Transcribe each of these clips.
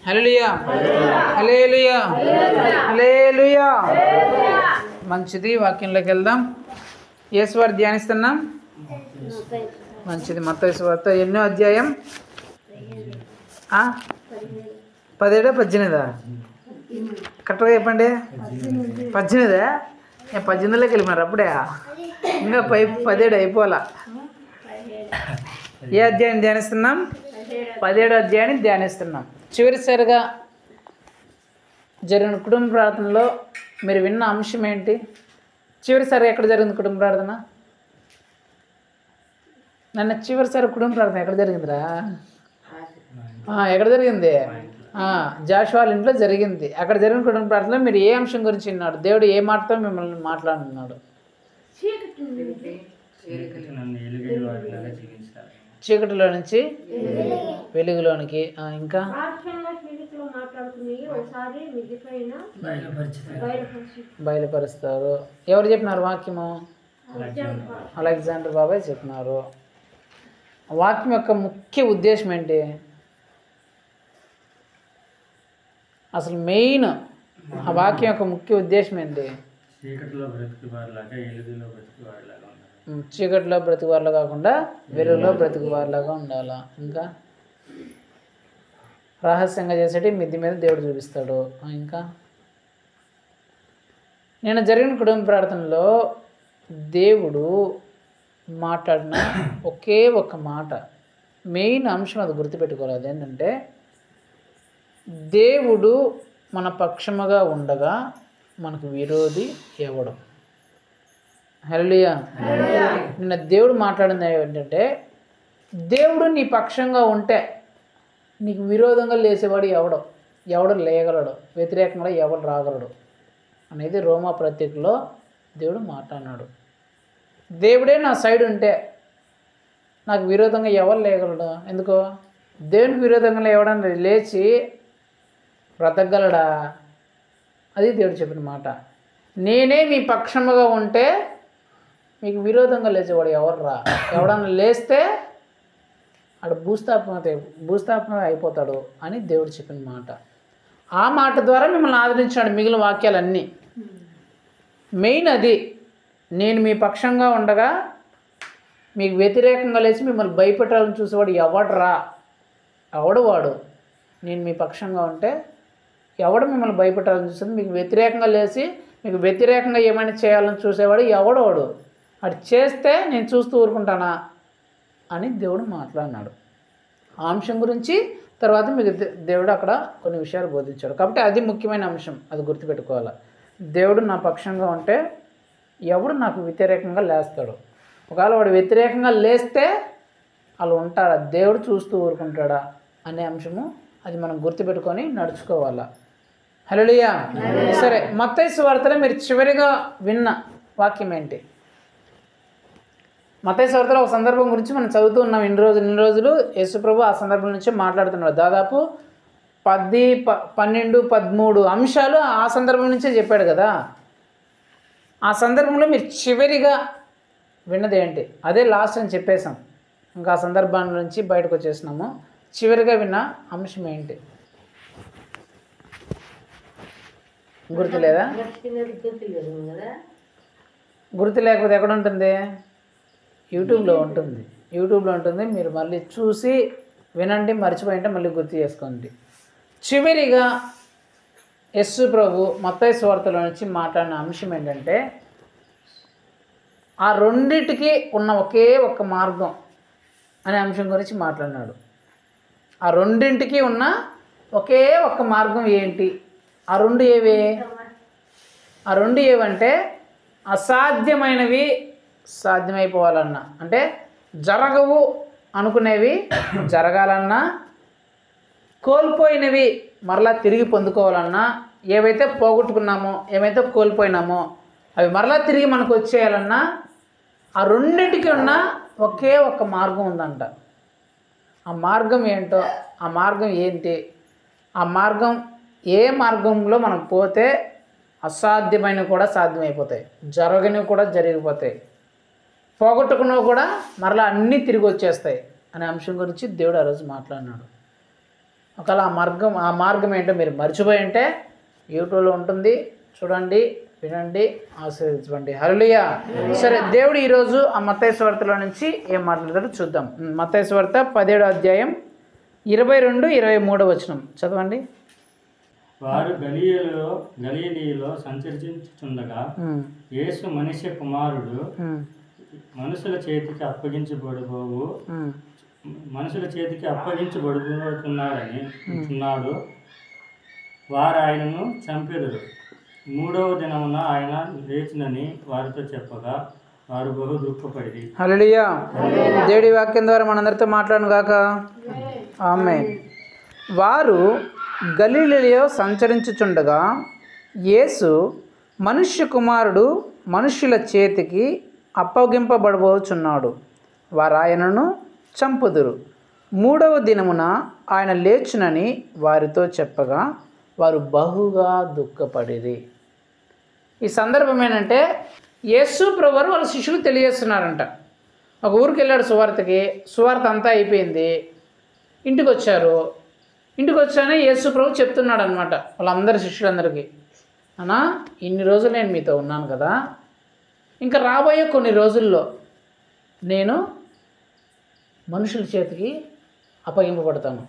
హల్లెలూయా హల్లెలూయా హల్లెలూయా. మంచిది, వాక్యంలోకి వెళ్దాం. యేసువారు ధ్యానిస్తున్నాం. మంచిది. మత్తయి సువార్త ఎన్నో అధ్యాయం? 17 18 కరెక్ట్గా చెప్పండి. 18. 18లోకి వెళ్ళిపోయినారు అప్పుడే. ఇంకా 17 అయిపోలా. ఏ అధ్యాయం ధ్యానిస్తున్నాం? 17వ అధ్యాయాన్ని ధ్యానిస్తున్నాం. చివరిసారిగా జరిగిన కుటుంబ ప్రార్థనలో మీరు విన్న అంశం ఏంటి? చివరిసారి ఎక్కడ జరిగింది కుటుంబ ప్రార్థన? నన్ను చివరిసారి కుటుంబ ప్రార్థన ఎక్కడ జరిగిందిరా? ఎక్కడ జరిగింది? జాషువా ఇంట్లో జరిగింది. అక్కడ జరిగిన కుటుంబ ప్రార్థనలో మీరు ఏ అంశం గురించి విన్నాడు? దేవుడు ఏ మాటతో మిమ్మల్ని మాట్లాడుతున్నాడు? చీకటిలో నుంచి వెలుగులోనికి. ఇంకా బయలుపరుస్తారు. ఎవరు చెప్పినారు వాక్యము? అలెగ్జాండర్ బాబాయ్ చెప్పినారు. వాక్యం యొక్క ముఖ్య ఉద్దేశం ఏంటి? అసలు మెయిన్ ఆ వాక్యం యొక్క ముఖ్య ఉద్దేశం ఏంటి? చీకటిలో బ్రతికువారిలా కాకుండా వెలుగులో బ్రతికువారిలాగా ఉండాలా. ఇంకా రహస్యంగా చేసేటి మిద్ది మీద దేవుడు చూపిస్తాడు. ఇంకా నేను జరిగిన కుటుంబ ప్రార్థనలో దేవుడు మాట్లాడిన ఒకే ఒక మాట, మెయిన్ అంశం అది గుర్తుపెట్టుకోవాలి. అదేంటంటే దేవుడు మన పక్షముగా ఉండగా మనకు విరోధి ఎవడు? హల్లెలూయా. నిన్న దేవుడు మాట్లాడింది ఏంటంటే దేవుడు నీ పక్షంగా ఉంటే నీకు విరోధంగా లేసేవాడు ఎవడు లేగలడు, వ్యతిరేకంగా ఎవడు రాగలడు అనేది రోమా పత్రికలో దేవుడు మాట్లాడినాడు. దేవుడే నా సైడ్ ఉంటే నాకు విరోధంగా ఎవరు లేగలడు? ఎందుకో దేవునికి విరోధంగా ఎవడన్నా లేచి బ్రతకగలడా? అది దేవుడు చెప్పిన మాట. నేనే మీ పక్షముగా ఉంటే మీకు విరోధంగా లేచేవాడు ఎవర్రా? ఎవడన్నా లేస్తే ఆడు భూస్థాపన అయిపోతాడు అని దేవుడు చెప్పిన మాట. ఆ మాట ద్వారా మిమ్మల్ని ఆదరించాడు. మిగిలిన వాక్యాలన్నీ మెయిన్ అది. నేను మీ పక్షంగా ఉండగా మీకు వ్యతిరేకంగా లేచి మిమ్మల్ని భయపెట్టాలని చూసేవాడు ఎవడరా? వాడు. నేను మీ పక్షంగా ఉంటే ఎవడు మిమ్మల్ని భయపెట్టాలని చూస్తుంది? మీకు వ్యతిరేకంగా లేచి మీకు వ్యతిరేకంగా ఏమైనా చేయాలని చూసేవాడు వాడు. అది చేస్తే నేను చూస్తూ ఊరుకుంటానా అని దేవుడు మాట్లాడినాడు. ఆ అంశం గురించి తర్వాత మీకు దేవుడు అక్కడ కొన్ని విషయాలు బోధించాడు. కాబట్టి అది ముఖ్యమైన అంశం, అది గుర్తుపెట్టుకోవాలి. దేవుడు నా పక్షంగా ఉంటే ఎవడు నాకు వ్యతిరేకంగా లేస్తాడు? ఒకవేళ వాడు వ్యతిరేకంగా లేస్తే వాళ్ళు ఉంటారా? దేవుడు చూస్తూ ఊరుకుంటాడా అనే అంశము అది మనం గుర్తుపెట్టుకొని నడుచుకోవాలా. హల్లెలూయా. సరే, మత్తయి సువార్తలో మీరు చివరిగా విన్న వాక్యం ఏంటి? మత్తయి సువార్తలో ఒక సందర్భం గురించి మనం చదువుతూ ఉన్నాం. ఇన్ని రోజులు యేసుప్రభు ఆ సందర్భం నుంచి మాట్లాడుతున్నాడు. దాదాపు 10, 12, 13 అంశాలు ఆ సందర్భం నుంచే చెప్పాడు కదా. ఆ సందర్భంలో మీరు చివరిగా విన్నది ఏంటి? అదే లాస్ట్ అని చెప్పేశాం. ఇంకా ఆ సందర్భాల నుంచి బయటకు వచ్చేసినాము. చివరిగా విన్న అంశం ఏంటి? గుర్తులేదా? గుర్తు లేకపోతే ఎక్కడ ఉంటుంది? యూట్యూబ్లో ఉంటుంది. మీరు మళ్ళీ చూసి వినండి. మర్చిపోయింటే మళ్ళీ గుర్తు చేసుకోండి. చివరిగా యేసు ప్రభు మత్తయి సువార్తలో నుంచి మాట్లాడిన అంశం ఏంటంటే ఆ రెండిటికి ఉన్న ఒకే ఒక్క మార్గం అనే అంశం గురించి మాట్లాడినాడు. ఆ రెండింటికి ఉన్న ఒకే ఒక్క మార్గం ఏంటి? ఆ రెండు ఏవంటే అసాధ్యమైనవి సాధ్యమైపోవాలన్నా, అంటే జరగవు అనుకునేవి జరగాలన్నా, కోల్పోయినవి మరలా తిరిగి పొందుకోవాలన్నా, ఏవైతే పోగొట్టుకున్నామో ఏవైతే కోల్పోయినామో అవి మరలా తిరిగి మనకు వచ్చేయాలన్నా ఆ రెండింటికి ఉన్న ఒకే ఒక్క మార్గం ఉందంట. ఆ మార్గం ఏంటో, ఆ మార్గం ఏంటి? ఆ మార్గం ఏ మార్గంలో మనం పోతే అసాధ్యమైనవి కూడా సాధ్యమైపోతాయి, జరగనివి కూడా జరిగిపోతాయి, పోగొట్టుకున్నవి కూడా మరలా అన్నీ తిరిగి వచ్చేస్తాయి అనే అంశం గురించి దేవుడు ఆ రోజు మాట్లాడినాడు. ఒకవేళ ఆ మార్గం ఏంటో మీరు మర్చిపోయి ఉంటే యూట్యూబ్లో ఉంటుంది, చూడండి, వినండి, ఆశీర్వదించండి. హల్లెలూయా. సరే, దేవుడు ఈరోజు ఆ మత్తయి సువార్తలో నుంచి ఏం మాట్లాడతాడో చూద్దాం. మత్తయి సువార్త 17వ అధ్యాయం 22-23 వచనం చదవండి. వారు గలిలయలో సంచరించుచుండగా యేసు మనుష్య కుమారుడు మనుషుల చేతికి అప్పగించబడుతున్నాడని అంటున్నాడు. వారు ఆయనను చంపెదరు. 3వ దినమున ఆయన లేచినని వారితో చెప్పగా వారు బహు దుఃఖపడి. హల్లెలూయా. దేవుడి వాక్యం ద్వారా మనందరితో మాట్లాడను గాక. ఆమేన్. వారు గలిలయలో సంచరించుచుండగా యేసు మనుష్య కుమారుడు మనుష్యుల చేతికి అప్పగింపబడబోచున్నాడు. వారు ఆయనను చంపుదురు. 3వ దినమున ఆయన లేచునని వారితో చెప్పగా వారు బహుగా దుఃఖపడిరి. ఈ సందర్భం ఏంటంటే యేసు ప్రభువారు వాళ్ళ శిష్యులకు తెలియజేస్తున్నారంట. ఒక ఊరికి వెళ్ళాడు సువార్తకి, సువార్త అంతా అయిపోయింది, ఇంటికి వచ్చారు. ఇంటికి వచ్చానే యేసు ప్రభు చెప్తున్నాడు అనమాట వాళ్ళందరి శిష్యులందరికీ, అన్నా ఇన్ని రోజులు నేను మీతో ఉన్నాను కదా, ఇంకా రాబోయే కొన్ని రోజుల్లో నేను మనుషుల చేతికి అప్పగింపబడతాను.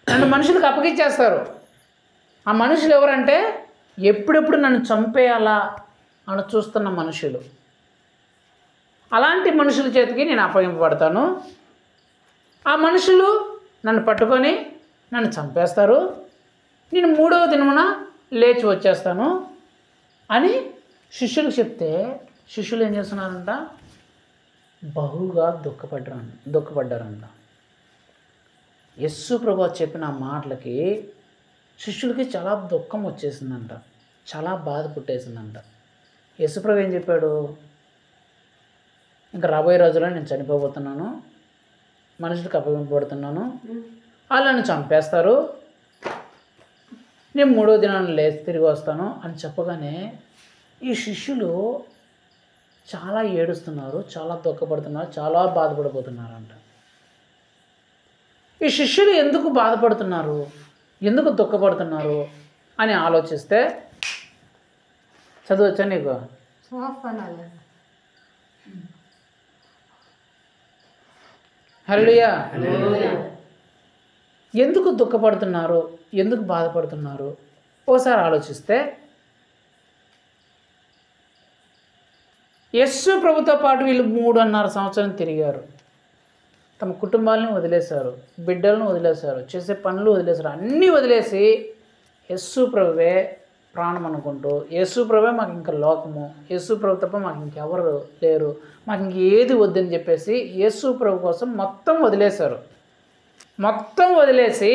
నన్ను మనుషులకు అప్పగించేస్తారు. ఆ మనుషులు ఎవరంటే ఎప్పుడెప్పుడు నన్ను చంపేయాలా అని చూస్తున్న మనుషులు. అలాంటి మనుషుల చేతికి నేను అప్పగింపబడతాను. ఆ మనుషులు నన్ను పట్టుకొని నన్ను చంపేస్తారు. నేను 3వ దినమున లేచి వచ్చేస్తాను అని శిష్యులకు చెప్తే శిష్యులు ఏం చేస్తున్నారంట? బహుగా దుఃఖపడ్డారంట. యేసు ప్రభువు చెప్పిన మాటలకి శిష్యులకి చాలా దుఃఖం వచ్చేసిందంట, చాలా బాధ పుట్టేసిందంట. యేసు ప్రభు ఏం చెప్పాడు? ఇంకా రాబోయే రోజుల్లో నేను చనిపోబోతున్నాను, మనుషులకు అప్పగింపబడుతున్నాను, వాళ్ళు నన్ను చంపేస్తారు, నేను 3వ దినాన్ని లేచి తిరిగి వస్తాను అని చెప్పగానే ఈ శిష్యులు చాలా ఏడుస్తున్నారు, చాలా దుఃఖపడుతున్నారు, చాలా బాధపడిపోతున్నారంట. ఈ శిష్యులు ఎందుకు బాధపడుతున్నారు, ఎందుకు దుఃఖపడుతున్నారు అని ఆలోచిస్తే, చదవచ్చా నీకు? హల్లెలూయా. ఎందుకు దుఃఖపడుతున్నారు, ఎందుకు బాధపడుతున్నారు ఓసారి ఆలోచిస్తే, యేసు ప్రభుతో పాటు వీళ్ళు 3.5 సంవత్సరం తిరిగారు. తమ కుటుంబాలను వదిలేశారు, బిడ్డలను వదిలేశారు, చేసే పనులు వదిలేశారు, అన్నీ వదిలేసి యేసు ప్రభువే ప్రాణం అనుకుంటూ, యేసు ప్రభువే మాకు ఇంకా లోకము, యేసు ప్రభు తప్ప మాకు ఇంకెవరు లేరు, మాకు ఇంకేది వద్దని చెప్పేసి యేసు ప్రభు కోసం మొత్తం వదిలేశారు. మొత్తం వదిలేసి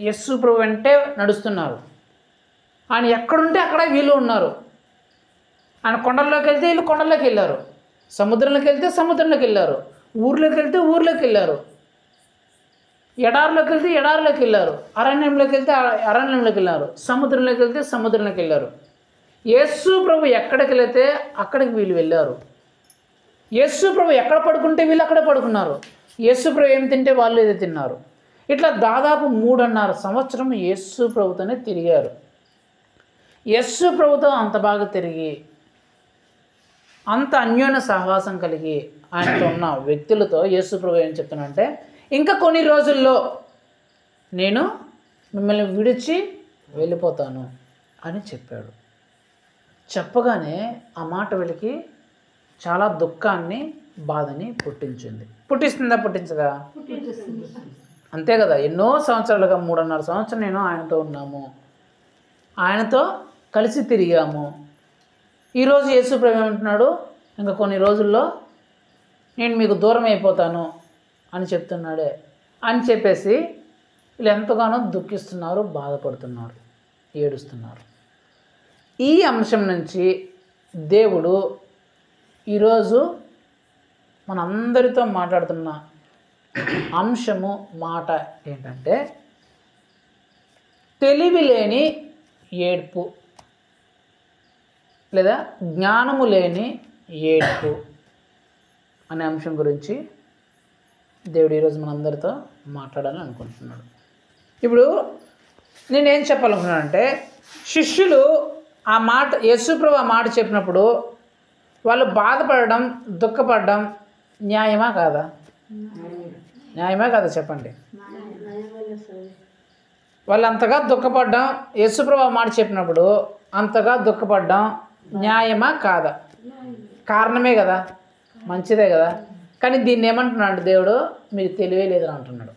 యేసు ప్రభు వెంటే నడుస్తున్నారు. ఆయన ఎక్కడుంటే అక్కడ వీళ్ళు ఉన్నారు. ఆయన కొండల్లోకి వెళ్తే వీళ్ళు కొండల్లోకి వెళ్ళారు, సముద్రంలోకి వెళ్తే సముద్రంలోకి వెళ్ళారు, ఊర్లోకి వెళ్తే ఊర్లోకి వెళ్ళారు, ఎడారిలోకి వెళ్తే ఎడారిలోకి వెళ్ళారు, అరణ్యంలోకి వెళ్తే అరణ్యంలోకి వెళ్ళారు, సముద్రంలోకి వెళ్తే సముద్రంలోకి వెళ్ళారు. యేసు ప్రభు ఎక్కడికి వెళితే అక్కడికి వీళ్ళు వెళ్ళారు. యేసు ప్రభు ఎక్కడ పడుకుంటే వీళ్ళు అక్కడే పడుకున్నారు. యేసు ప్రభు ఏం తింటే వాళ్ళు ఏదో తిన్నారు. ఇట్లా దాదాపు 3.5 సంవత్సరం యేసు ప్రభుతోనే తిరిగారు. యేసు ప్రభుతో అంత బాగా తిరిగి, అంత అన్యోన్య సహవాసం కలిగి ఆయనతో ఉన్న వ్యక్తులతో యేసు ప్రభు ఏం చెప్తున్నానంటే, ఇంకా కొన్ని రోజుల్లో నేను మిమ్మల్ని విడిచి వెళ్ళిపోతాను అని చెప్పాడు. చెప్పగానే ఆ మాట వీళ్ళకి చాలా దుఃఖాన్ని, బాధని పుట్టిస్తుందా పుట్టించదా? అంతే కదా. ఎన్నో సంవత్సరాలుగా 3.5 సంవత్సరం నేను ఆయనతో ఉన్నాము, ఆయనతో కలిసి తిరిగాము. ఈరోజు యేసు ప్రభు ఏమంటున్నాడు? ఇంకా కొన్ని రోజుల్లో నేను మీకు దూరం అయిపోతాను అని చెప్తున్నాడే అని చెప్పేసి వీళ్ళు ఎంతగానో దుఃఖిస్తున్నారు, బాధపడుతున్నారు, ఏడుస్తున్నారు. ఈ అంశం నుంచి దేవుడు ఈరోజు మనందరితో మాట్లాడుతున్న అంశము, మాట ఏంటంటే తెలివి లేని ఏడ్పు లేదా జ్ఞానము లేని ఏడ్పు అనే అంశం గురించి దేవుడు ఈరోజు మనందరితో మాట్లాడాలని అనుకుంటున్నాడు. ఇప్పుడు నేనేం చెప్పాలనుకున్నానంటే, శిష్యులు ఆ మాట, యేసుప్రభు ఆ మాట చెప్పినప్పుడు వాళ్ళు బాధపడడం, దుఃఖపడడం న్యాయమా కాదా? న్యాయమా కాదా చెప్పండి. వాళ్ళు అంతగా దుఃఖపడ్డం, యేసుప్రభు ఆ మాట చెప్పినప్పుడు అంతగా దుఃఖపడ్డం న్యాయమా కాదా? కారణమే కదా, మంచిదే కదా. కానీ దీన్ని ఏమంటున్నాడు దేవుడు? మీకు తెలివే లేదని అంటున్నాడు.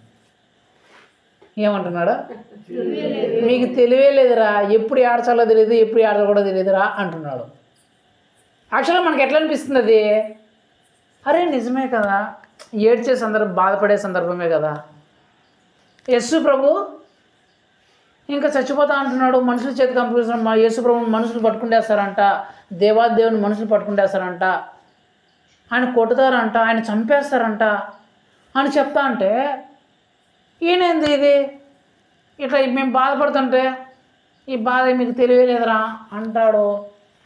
ఏమంటున్నాడు? మీకు తెలివే లేదురా, ఎప్పుడు ఏడ్చాలో తెలియదు, ఎప్పుడు ఏడకూడదో తెలియదురా అంటున్నాడు. యాక్చువల్గా మనకి ఎట్లా అనిపిస్తుంది అది? అరే నిజమే కదా, ఏడ్చే సందర్భం, బాధపడే సందర్భమే కదా. యేసు ప్రభు ఇంకా చచ్చిపోతా అంటున్నాడు, మనుషుల చేతికి పంపిస్తున్నాడు. మా యేసు ప్రభు మనుషులు పట్టుకుంటేస్తారంట, దేవాదేవుని మనుషులు పట్టుకుంటేస్తారంట, ఆయన కొట్టుతారంట, ఆయన చంపేస్తారంట అని చెప్తా అంటే, ఈయనేంది ఇది ఇట్లా మేము బాధపడుతుంటే ఈ బాధ మీకు తెలియలేదురా అంటాడు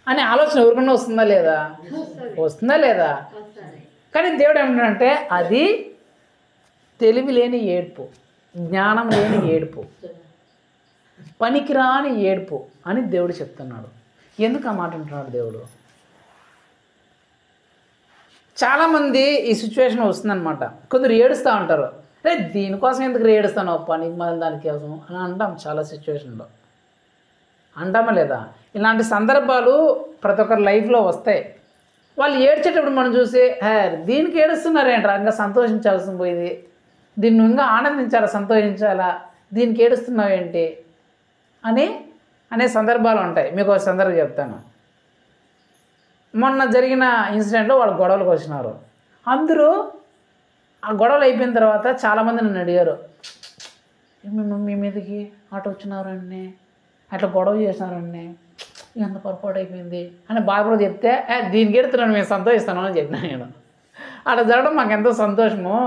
అనే ఆలోచన ఎవరికన్నా వస్తుందా లేదా? వస్తుందా లేదా? కానీ దేవుడు ఏమంటాడంటే అది తెలివి లేని ఏడ్పు, జ్ఞానం లేని ఏడుపు, పనికిరాని ఏడుపు అని దేవుడు చెప్తున్నాడు. ఎందుకు ఆ మాట అంటున్నాడు దేవుడు? చాలామంది ఈ సిచ్యువేషన్ వస్తుందన్నమాట. కొందరు ఏడుస్తూ ఉంటారు, అరే దీనికోసం ఎందుకు ఏడుస్తాను, పనికి మళ్ళీ దానికోసం అని అంటాం. చాలా సిచ్యువేషన్లో అంటామా లేదా? ఇలాంటి సందర్భాలు ప్రతి ఒక్కరి లైఫ్లో వస్తాయి. వాళ్ళు ఏడ్చేటప్పుడు మనం చూసి దీనికి ఏడుస్తున్నారేంట్రా, ఇంకా సంతోషించాల్సి పోయింది, దీన్ని ఇంకా ఆనందించాలా, సంతోషించాలా, దీనికి ఏడుస్తున్నావేంటి అనే సందర్భాలు ఉంటాయి. మీకు ఒక సందర్భం చెప్తాను. మొన్న జరిగిన ఇన్సిడెంట్లో వాళ్ళు గొడవలకు వచ్చినారు. అందరూ ఆ గొడవలు అయిపోయిన తర్వాత చాలామంది నన్ను అడిగారు, మీ మీదకి అటు వచ్చినారండి, అట్లా గొడవ చేసినారండి, ఎంత పొరపాటు అయిపోయింది అని బాధపడి చెప్తే దీనికి ఎడుతున్నాను, మేము సంతోషిస్తాను అని చెప్పినా నేను. అట్లా జరగడం మాకు ఎంతో సంతోషము.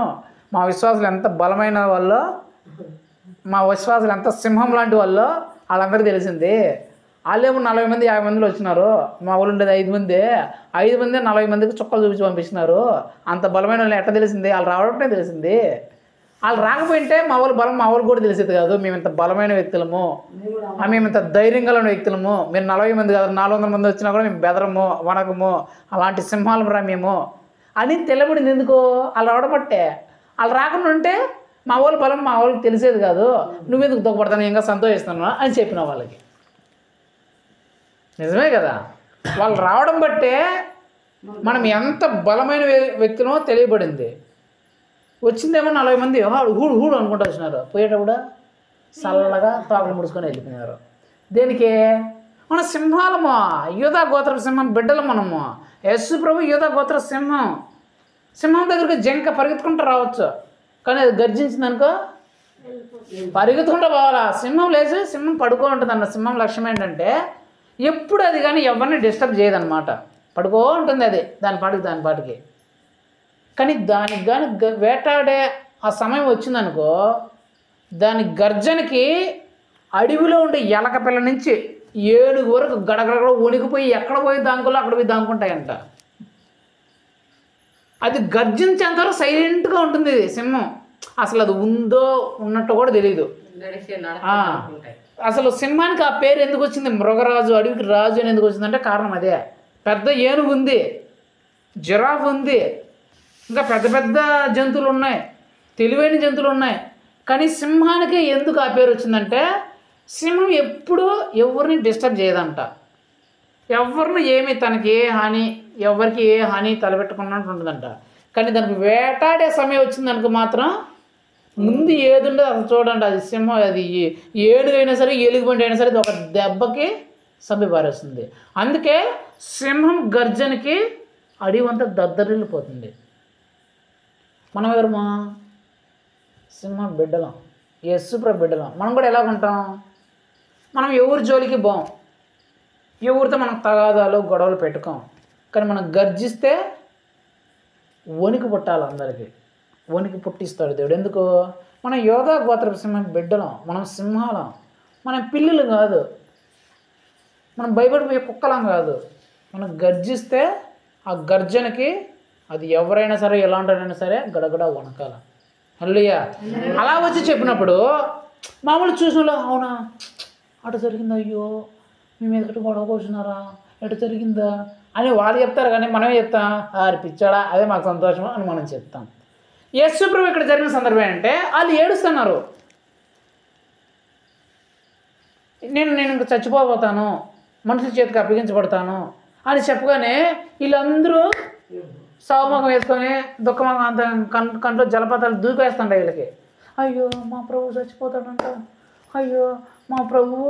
మా విశ్వాసులు ఎంత బలమైన వాళ్ళో, మా విశ్వాసులు ఎంత సింహం లాంటి వాళ్ళో వాళ్ళందరికీ తెలిసింది. వాళ్ళేమో 40 మంది 50 మందిలో వచ్చినారు, మా వాళ్ళు ఉండేది 5 మంది, 5 మంది 40 మందికి చుక్కలు చూపించి పంపిస్తున్నారు. అంత బలమైన వాళ్ళు ఎట్లా తెలిసింది? వాళ్ళు రావడమే తెలిసింది. వాళ్ళు రాకపోయింటే మా వాళ్ళు బలం మా వాళ్ళు కూడా తెలిసేది కాదు. మేము ఇంత బలమైన వ్యక్తులము, మేము ఇంత ధైర్యం కలిగిన వ్యక్తులము, మీరు 40 మంది కాదు 400 మంది వచ్చినా కూడా మేము బెదరము, వనకము, అలాంటి సింహాలం రా మేము అని తెల్లబడింది. ఎందుకు? వాళ్ళు రావడబట్టే. వాళ్ళు రాకుండా ఉంటే మా వాళ్ళు బలం మా వాళ్ళకి తెలిసేది కాదు. నువ్వెందుకు దుఃఖపడతాను, ఇంకా సంతోషిస్తున్నాను అని చెప్పిన వాళ్ళకి. నిజమే కదా, వాళ్ళు రావడం బట్టే మనం ఎంత బలమైన వ్యక్తులమో తెలియబడింది. వచ్చిందేమో 40 మంది హూడు హూడు అనుకుంటూ వచ్చినారు, పోయేటప్పుడు చల్లగా తోకలు ముడుచుకొని వెళ్ళిపోయినారు. దేనికి? మన సింహాలము, యూదా గోత్ర సింహం బిడ్డలు మనము. యేసు ప్రభు యూదా గోత్ర సింహం. సింహం దగ్గరికి జింక పరిగెత్తుకుంటూ రావచ్చు, కానీ అది గర్జించిందనుకో పరిగెత్తుకుంటూ పోవాలా. సింహం లేచి సింహం పడుకో ఉంటుంది అన్న. సింహం లక్ష్యం ఏంటంటే ఎప్పుడు అది కానీ ఎవరిని డిస్టర్బ్ చేయదన్నమాట, పడుకో ఉంటుంది అది దాని పాటికి. కానీ దానికి కానీ వేటాడే ఆ సమయం వచ్చిందనుకో, దాని గర్జనకి అడవిలో ఉండే ఎలక పిల్ల నుంచి ఏనుగు వరకు గడగడ వణికిపోయి ఎక్కడ పోయి దాంకులో అక్కడ పోయి దాంకుంటాయంట. అది గర్జించేంతవరకు సైలెంట్గా ఉంటుంది సింహం. అసలు అది ఉందో ఉన్నట్టు కూడా తెలియదు. అసలు సింహానికి ఆ పేరు ఎందుకు వచ్చింది? మృగరాజు, అడవికి రాజు అని ఎందుకు వచ్చిందంటే కారణం అదే. పెద్ద ఏనుగు ఉంది, జిరాఫ్ ఉంది, ఇంకా పెద్ద పెద్ద జంతువులు ఉన్నాయి, తెలివైన జంతువులు ఉన్నాయి. కానీ సింహానికి ఎందుకు ఆ పేరు వచ్చిందంటే సింహం ఎప్పుడూ ఎవరిని డిస్టర్బ్ చేయదంట. ఎవరిని ఏమి తనకి ఏ హాని, ఎవరికి ఏ హాని తలపెట్టుకున్నట్టు ఉంటుందంట. కానీ దానికి వేటాడే సమయం వచ్చిందనుకో మాత్రం ముందు ఏది ఉండదు అసలు చూడండి. అది సింహం, అది ఏనుగైనా సరే ఎలుగుబంటి అయినా సరే ఒక దెబ్బకి సంబిపారేస్తుంది. అందుకే సింహం గర్జనకి అడివంతా దద్దరిల్లిపోతుంది. మనం ఎవరమా? సింహం బిడ్డలం, యేసుప్రభు బిడ్డలం. మనం కూడా ఎలాగుంటాం? మనం ఎవరి జోలికి పోం, ఎవరితో మనకు తగాదాలు గొడవలు పెట్టుకోం. కానీ మనం గర్జిస్తే వణికి పుట్టాలి, అందరికీ వణికి పుట్టిస్తాడు దేవుడు. ఎందుకు? మనం యోధా గోత్ర సింహం బిడ్డలం, మనం సింహాలం, మనం పిల్లులు కాదు, మనం భయపడిపోయే కుక్కలం కాదు. మనం గర్జిస్తే ఆ గర్జనకి అది ఎవరైనా సరే ఎలాంటినైనా సరే గడగడ వణకాల. హల్లెలూయా. అలా వచ్చి చెప్పినప్పుడు మామూలు చూసిన అవునా అటు జరిగిందా, అయ్యో మీ మీద ఎటు గొడవ పోతున్నారా, ఎటు జరిగిందా అని వాళ్ళు చెప్తారు. కానీ మనమే చెప్తాం పిచ్చాడా అదే మాకు సంతోషం అని మనం చెప్తాం. యేసు ప్రభు ఇక్కడ జరిగిన సందర్భం ఏంటంటే వాళ్ళు ఏడుస్తున్నారు. నేను ఇంక చచ్చిపోతాను, మనుషుల చేతికి అప్పగించబడతాను అని చెప్పగానే వీళ్ళందరూ సౌముఖం వేసుకొని దుఃఖముఖం అంత కంట్లో జలపాతాలు దూకేస్తుంటాయి వీళ్ళకి. అయ్యో మా ప్రభువు చచ్చిపోతాడంట, అయ్యో మా ప్రభువు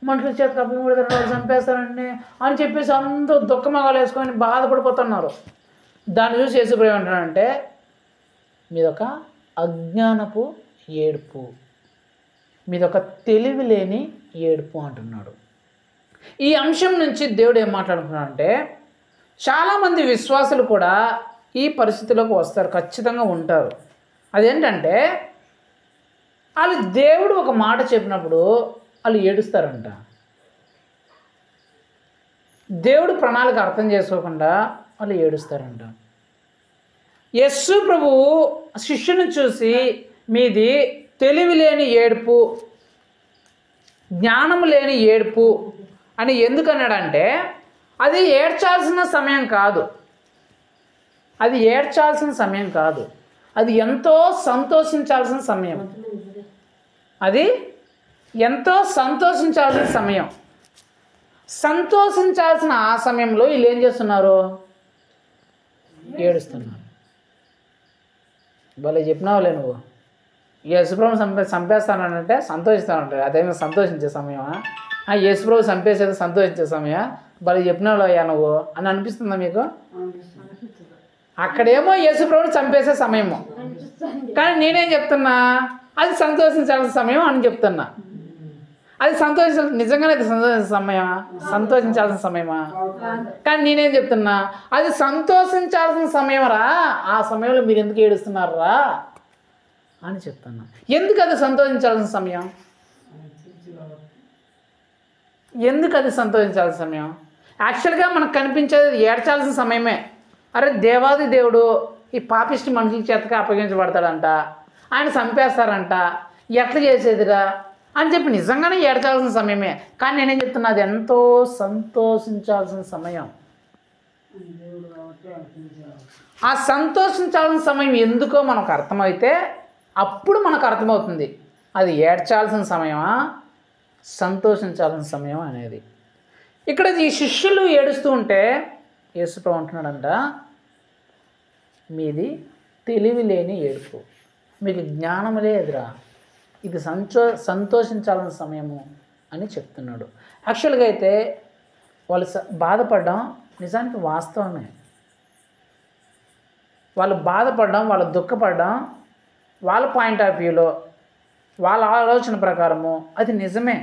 మనుషుల చేతికి అప్పగించబడతాడు, వాళ్ళు చంపేస్తారండి అని చెప్పేసి అందరూ దుఃఖముఖాలు వేసుకొని బాధపడిపోతున్నారు. దాన్ని చూసి యేసు ప్రభు ఏమంటాడంటే మీదొక అజ్ఞానపు ఏడుపు, మీదొక తెలివి లేని ఏడుపు అంటున్నాడు. ఈ అంశం నుంచి దేవుడు ఏం మాట్లాడుతున్నాడంటే చాలామంది విశ్వాసులు కూడా ఈ పరిస్థితిలోకి వస్తారు, ఖచ్చితంగా ఉంటారు. అదేంటంటే వాళ్ళు దేవుడు ఒక మాట చెప్పినప్పుడు వాళ్ళు ఏడుస్తారంట. దేవుడు ప్రణాళిక అర్థం చేసుకోకుండా వాళ్ళు ఏడుస్తారంట. యేసు ప్రభువు శిష్యుని చూసి మీది తెలివి లేని ఏడుపు, జ్ఞానం లేని ఏడుపు అని ఎందుకన్నాడంటే అది ఏడ్చాల్సిన సమయం కాదు, అది ఏడ్చాల్సిన సమయం కాదు, అది ఎంతో సంతోషించాల్సిన సమయం. అది ఎంతో సంతోషించాల్సిన సమయం. సంతోషించాల్సిన ఆ సమయంలో వీళ్ళు ఏం చేస్తున్నారు? ఏడుస్తున్నారు. భలే చెప్పినావులే నువ్వు. యేసుప్రభు చంపేస్తానంటే సంతోషిస్తానంటే అదేమో సంతోషించే సమయమా? యేసుప్రభు చంపేసేది సంతోషించే సమయమా? భలే చెప్పినావు అయ్యా నువ్వు అని అనిపిస్తుందా మీకు? అక్కడేమో యేసుప్రభుని చంపేసే సమయము, కానీ నేనేం చెప్తున్నా అది సంతోషించాల్సిన సమయం అని చెప్తున్నా. అది నిజంగానే అది సంతోషించే సమయమా? సంతోషించాల్సిన సమయమా? కానీ నేనేం చెప్తున్నా అది సంతోషించాల్సిన సమయం రా, ఆ సమయంలో మీరు ఎందుకు ఏడుస్తున్నారు రా అని చెప్తున్నా. ఎందుకు అది సంతోషించాల్సిన సమయం? ఎందుకు అది సంతోషించాల్సిన సమయం? యాక్చువల్గా మనకు కనిపించేది ఏడ్చాల్సిన సమయమే. అరే దేవాది దేవుడు ఈ పాపిష్టి మనుషుల చేతకి అప్పగించబడతాడంట, ఆయన చంపేస్తారంట, ఎట్లా చేసేదిరా అని చెప్పి నిజంగానే ఏడ్చాల్సిన సమయమే. కానీ నేనేం చెప్తున్నా అది ఎంతో సంతోషించాల్సిన సమయం. ఆ సంతోషించాల్సిన సమయం ఎందుకో మనకు అర్థమైతే అప్పుడు మనకు అర్థమవుతుంది అది ఏడ్చాల్సిన సమయమా సంతోషించాల్సిన సమయం అనేది. ఇక్కడ ఈ శిష్యులు ఏడుస్తూ ఉంటే యేసుప్రభు అంటున్నాడంట మీది తెలివి లేని ఏడుపు, మీకు జ్ఞానం లేదురా, ఇది సంతోషించాల్సిన సమయము అని చెప్తున్నాడు. యాక్చువల్గా అయితే వాళ్ళు బాధపడడం నిజానికి వాస్తవమే. వాళ్ళు బాధపడడం, వాళ్ళు దుఃఖపడడం వాళ్ళ పాయింట్ ఆఫ్ వ్యూలో వాళ్ళ ఆలోచన ప్రకారము అది నిజమే.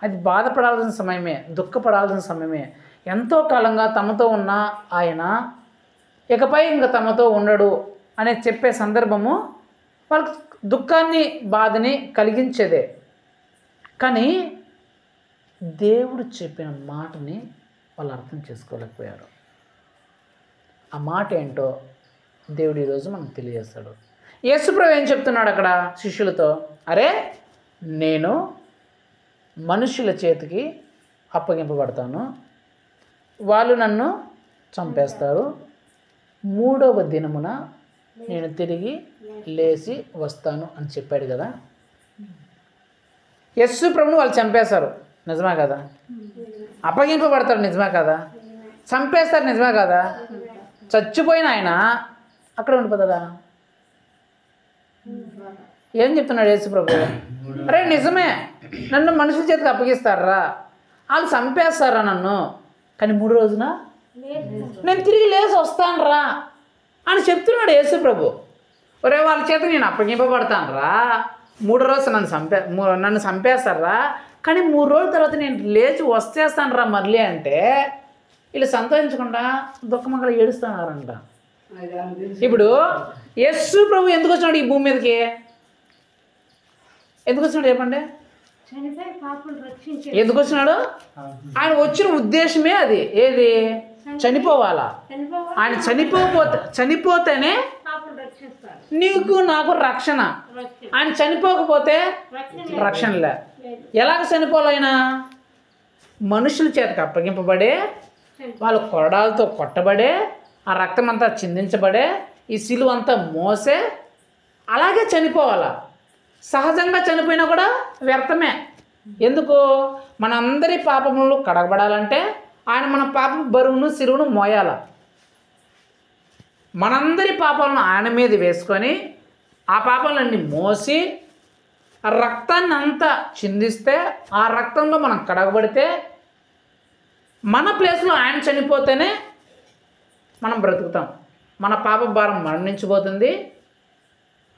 అది బాధపడాల్సిన సమయమే, దుఃఖపడాల్సిన సమయమే. ఎంతో కాలంగా తమతో ఉన్న ఆయన ఇకపై ఇంకా తమతో ఉండడు అనే చెప్పే సందర్భము వాళ్ళకి దుఃఖాన్ని బాధని కలిగించేదే. కానీ దేవుడు చెప్పిన మాటని వాళ్ళు అర్థం చేసుకోలేకపోయారు. ఆ మాట ఏంటో దేవుడు ఈరోజు మనకు తెలియజేస్తాడు. యేసుప్రభు ఏం చెప్తున్నాడు అక్కడ శిష్యులతో? అరే నేను మనుషుల చేతికి అప్పగింపబడతాను, వాళ్ళు నన్ను చంపేస్తారు, 3వ దినమున నేను తిరిగి లేచి వస్తాను అని చెప్పాడు కదా. యేసు ప్రభుని వాళ్ళు చంపేశారు, నిజమే కదా? అప్పగింపబడతారు, నిజమే కదా? చంపేస్తారు, నిజమే కదా? చచ్చిపోయిన ఆయన అక్కడ ఉండిపోతాడా? ఏం చెప్తున్నాడు యేసు ప్రభు? అరే నిజమే, నన్ను మనుషుల చేతికి అప్పగిస్తారా, వాళ్ళు చంపేస్తారా నన్ను, కానీ 3 రోజున నేను తిరిగి లేచి వస్తాను రా అని చెప్తున్నాడు యేసు ప్రభు. ఒరే వాళ్ళ చేత నేను అప్పగింపబడతాను రా, 3 రోజు నన్ను చంపేస్తారా, కానీ 3 రోజుల తర్వాత నేను లేచి వచ్చేస్తాను రా మళ్ళీ అంటే వీళ్ళు సంతోషించకుండా దుఃఖమంగళ ఏడుస్తున్నారంట. ఇప్పుడు యేసు ప్రభు ఎందుకు వచ్చినాడు ఈ భూమి మీదకి? ఎందుకు వచ్చినాడు చెప్పండి? ఎందుకు వచ్చినాడు? ఆయన వచ్చిన ఉద్దేశమే అది. ఏది? చనిపోవాలా. ఆయన చనిపోతేనే నీకు నాకు రక్షణ. ఆయన చనిపోకపోతే రక్షణ లే. ఎలాగ చనిపోవాలైనా? మనుషుల చేతకు అప్పగింపబడే, వాళ్ళు కొరడాలతో కొట్టబడే, ఆ రక్తం అంతా చిందించబడే, ఈ సిలువ అంతా మోసే అలాగే చనిపోవాలా. సహజంగా చనిపోయినా కూడా వ్యర్థమే. ఎందుకు? మనందరి పాపములు కడగబడాలంటే ఆయన మన పాప బరువును సిలువను మోయాల. మనందరి పాపాలను ఆయన మీద వేసుకొని ఆ పాపాలన్నీ మోసి ఆ రక్తాన్ని అంతా చిందిస్తే, ఆ రక్తంలో మనం కడగబడితే, మన ప్లేస్లో ఆయన చనిపోతేనే మనం బ్రతుకుతాం. మన పాప భారం మరణించిపోతుంది.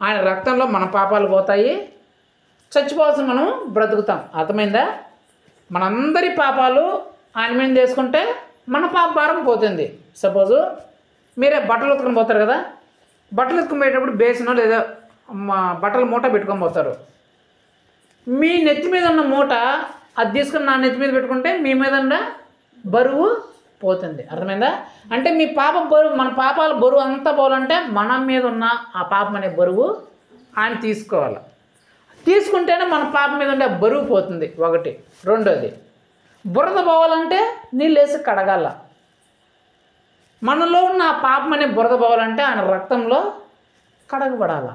ఆయన రక్తంలో మన పాపాలు పోతాయి. చచ్చిపోవాల్సిన మనం బ్రతుకుతాం. అర్థమైందా? మనందరి పాపాలు ఆయన మీద వేసుకుంటే మన పాప భారం పోతుంది. సపోజు మీరే బట్టలు ఉతుకొని పోతారు కదా, బట్టలు ఉతుకొని పోయేటప్పుడు బేసినో లేదా బట్టల మూట పెట్టుకొని పోతారు. మీ నెత్తి మీద ఉన్న మూట అది తీసుకుని నా నెత్తి మీద పెట్టుకుంటే మీ మీద ఉన్న బరువు పోతుంది. అర్థమైందా? అంటే మీ పాప బరువు, మన పాపాల బరువు అంతా పోవాలంటే మన మీద ఉన్న ఆ పాపం అనే బరువు ఆయన తీసుకోవాలి. తీసుకుంటేనే మన పాప మీద ఉండే బరువు పోతుంది. ఒకటి. రెండోది, బురద పోవాలంటే నీళ్ళు వేసి కడగాల. మనలో ఉన్న ఆ పాపం అనే బురద పోవాలంటే ఆయన రక్తంలో కడగబడాల.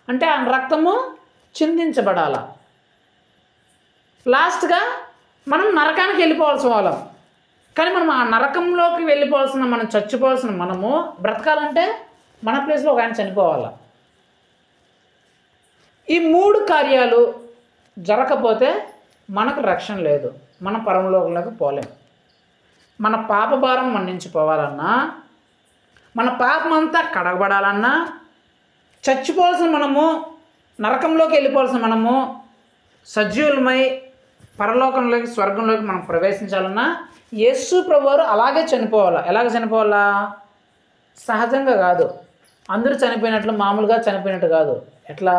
అంటే ఆయన రక్తము చిందించబడాల. లాస్ట్గా మనం నరకానికి వెళ్ళిపోవాల్సిన వాళ్ళం. కానీ మనం ఆ నరకంలోకి వెళ్ళిపోవాల్సిన, మనం చచ్చిపోవాల్సిన మనము బ్రతకాలంటే మన ప్లేస్లో ఒక ఆయన చనిపోవాలి. ఈ 3 కార్యాలు జరగకపోతే మనకు రక్షణ లేదు. మన పరమలోకంలోకి పోలేం. మన పాప భారం మన్నించిపోవాలన్నా, మన పాపం అంతా కడగబడాలన్నా, చచ్చిపోవాల్సిన మనము, నరకంలోకి వెళ్ళిపోవాల్సిన మనము సజీవులమై పరలోకంలోకి, స్వర్గంలోకి మనం ప్రవేశించాలన్నా యేసు ప్రభువారు అలాగే చనిపోవాలా. ఎలాగ చనిపోవాలా? సహజంగా కాదు, అందరూ చనిపోయినట్లు, మామూలుగా చనిపోయినట్టు కాదు. ఎట్లా?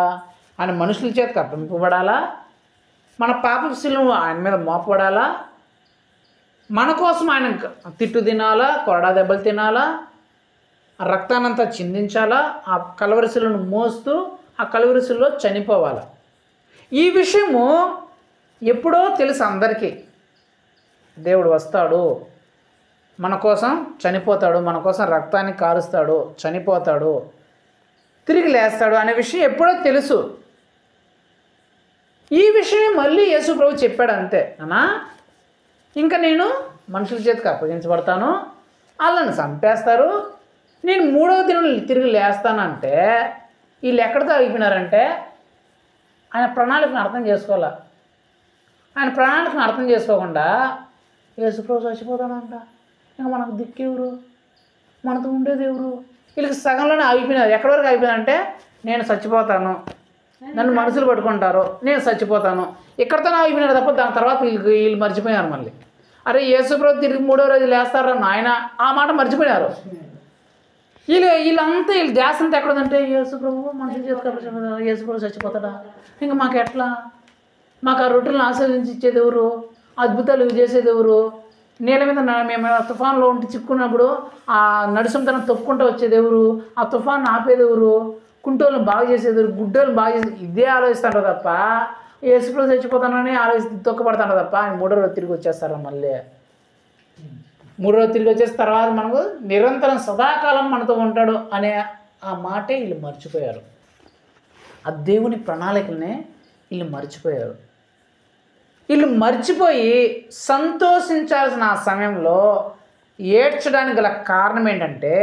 ఆయన మనుషుల చేతకు అప్పగింపబడాలా, మన పాప శిలువ ఆయన మీద మోపబడాలా, మన కోసం ఆయన తిట్టు తినాలా, కొరడా దెబ్బలు తినాలా, ఆ రక్తానంతా చిందించాలా, ఆ కలవరి శిలువను మోస్తూ ఆ కలవరి శిలువలో చనిపోవాలా. ఈ విషయము ఎప్పుడో తెలుసు అందరికీ. దేవుడు వస్తాడు, మన కోసం చనిపోతాడు, మన కోసం రక్తాన్ని కారుస్తాడు, చనిపోతాడు, తిరిగి లేస్తాడు అనే విషయం ఎప్పుడో తెలుసు. ఈ విషయం మళ్ళీ యేసు ప్రభు చెప్పాడు అంతే. అన్నా, ఇంకా నేను మనుషుల చేతికి అప్పగించబడతాను, వాళ్ళని చంపేస్తారు, నేను 3వ దినం తిరిగి లేస్తానంటే వీళ్ళు ఎక్కడితో అయిపోయినారంటే ఆయన ప్రణాళికను అర్థం చేసుకోవాలా. ఆయన ప్రణాళికను అర్థం చేసుకోకుండా యేసు ప్రభు చచ్చిపోతాడంట, ఇంకా మనకు దిక్కెవరు, మనతో ఉండేది ఎవరు? వీళ్ళకి సగంలోనే అయిపోయినారు. ఎక్కడి వరకు అయిపోయిందంటే నేను చచ్చిపోతాను, నన్ను మనుషులు పట్టుకుంటారు, నేను చచ్చిపోతాను, ఇక్కడితోనే అయిపోయినారు తప్ప దాని తర్వాత వీళ్ళు మర్చిపోయినారు. మళ్ళీ అరే యేసు ప్రభు తిరిగి 3వ రోజు లేస్తారా నాయన, ఆ మాట మర్చిపోయినారు. వీళ్ళంతా వీళ్ళ ధ్యాస అంతా ఎక్కడంటే యేసు ప్రభు మనుషులు చేతి యేసు ప్రభు చచ్చిపోతాడా, ఇంకా మాకు ఎట్లా, మాకు ఆ రొట్టెలను ఆశీర్వదించి ఇచ్చేది ఎవరు, అద్భుతాలు చేసేది ఎవరు, నీళ్ళ మీద మేము తుఫాన్లో ఉండి చిక్కున్నప్పుడు ఆ నడుసంతనం తొక్కుంటూ వచ్చేది ఎవరు, ఆ తుఫాన్ ఆపేది ఎవరు, కుంటోళ్ళని బాగా చేసేది ఎవరు, గుడ్డోళ్ళని బాగా చేసేది, ఇదే ఆలోచిస్తాడు తప్ప యేసుప్రభు చచ్చిపోతానని తొక్కపడతాడు తప్ప ఆయన 3వ రోజు తిరిగి వచ్చేస్తారు. మళ్ళీ 3వ రోజు తిరిగి వచ్చేసిన తర్వాత మనకు నిరంతరం సదాకాలం మనతో ఉంటాడు అనే ఆ మాటే వీళ్ళు మర్చిపోయారు. ఆ దేవుని ప్రణాళికలనే వీళ్ళు మర్చిపోయారు. వీళ్ళు మర్చిపోయి సంతోషించాల్సిన ఆ సమయంలో ఏడ్చడానికి గల కారణం ఏంటంటే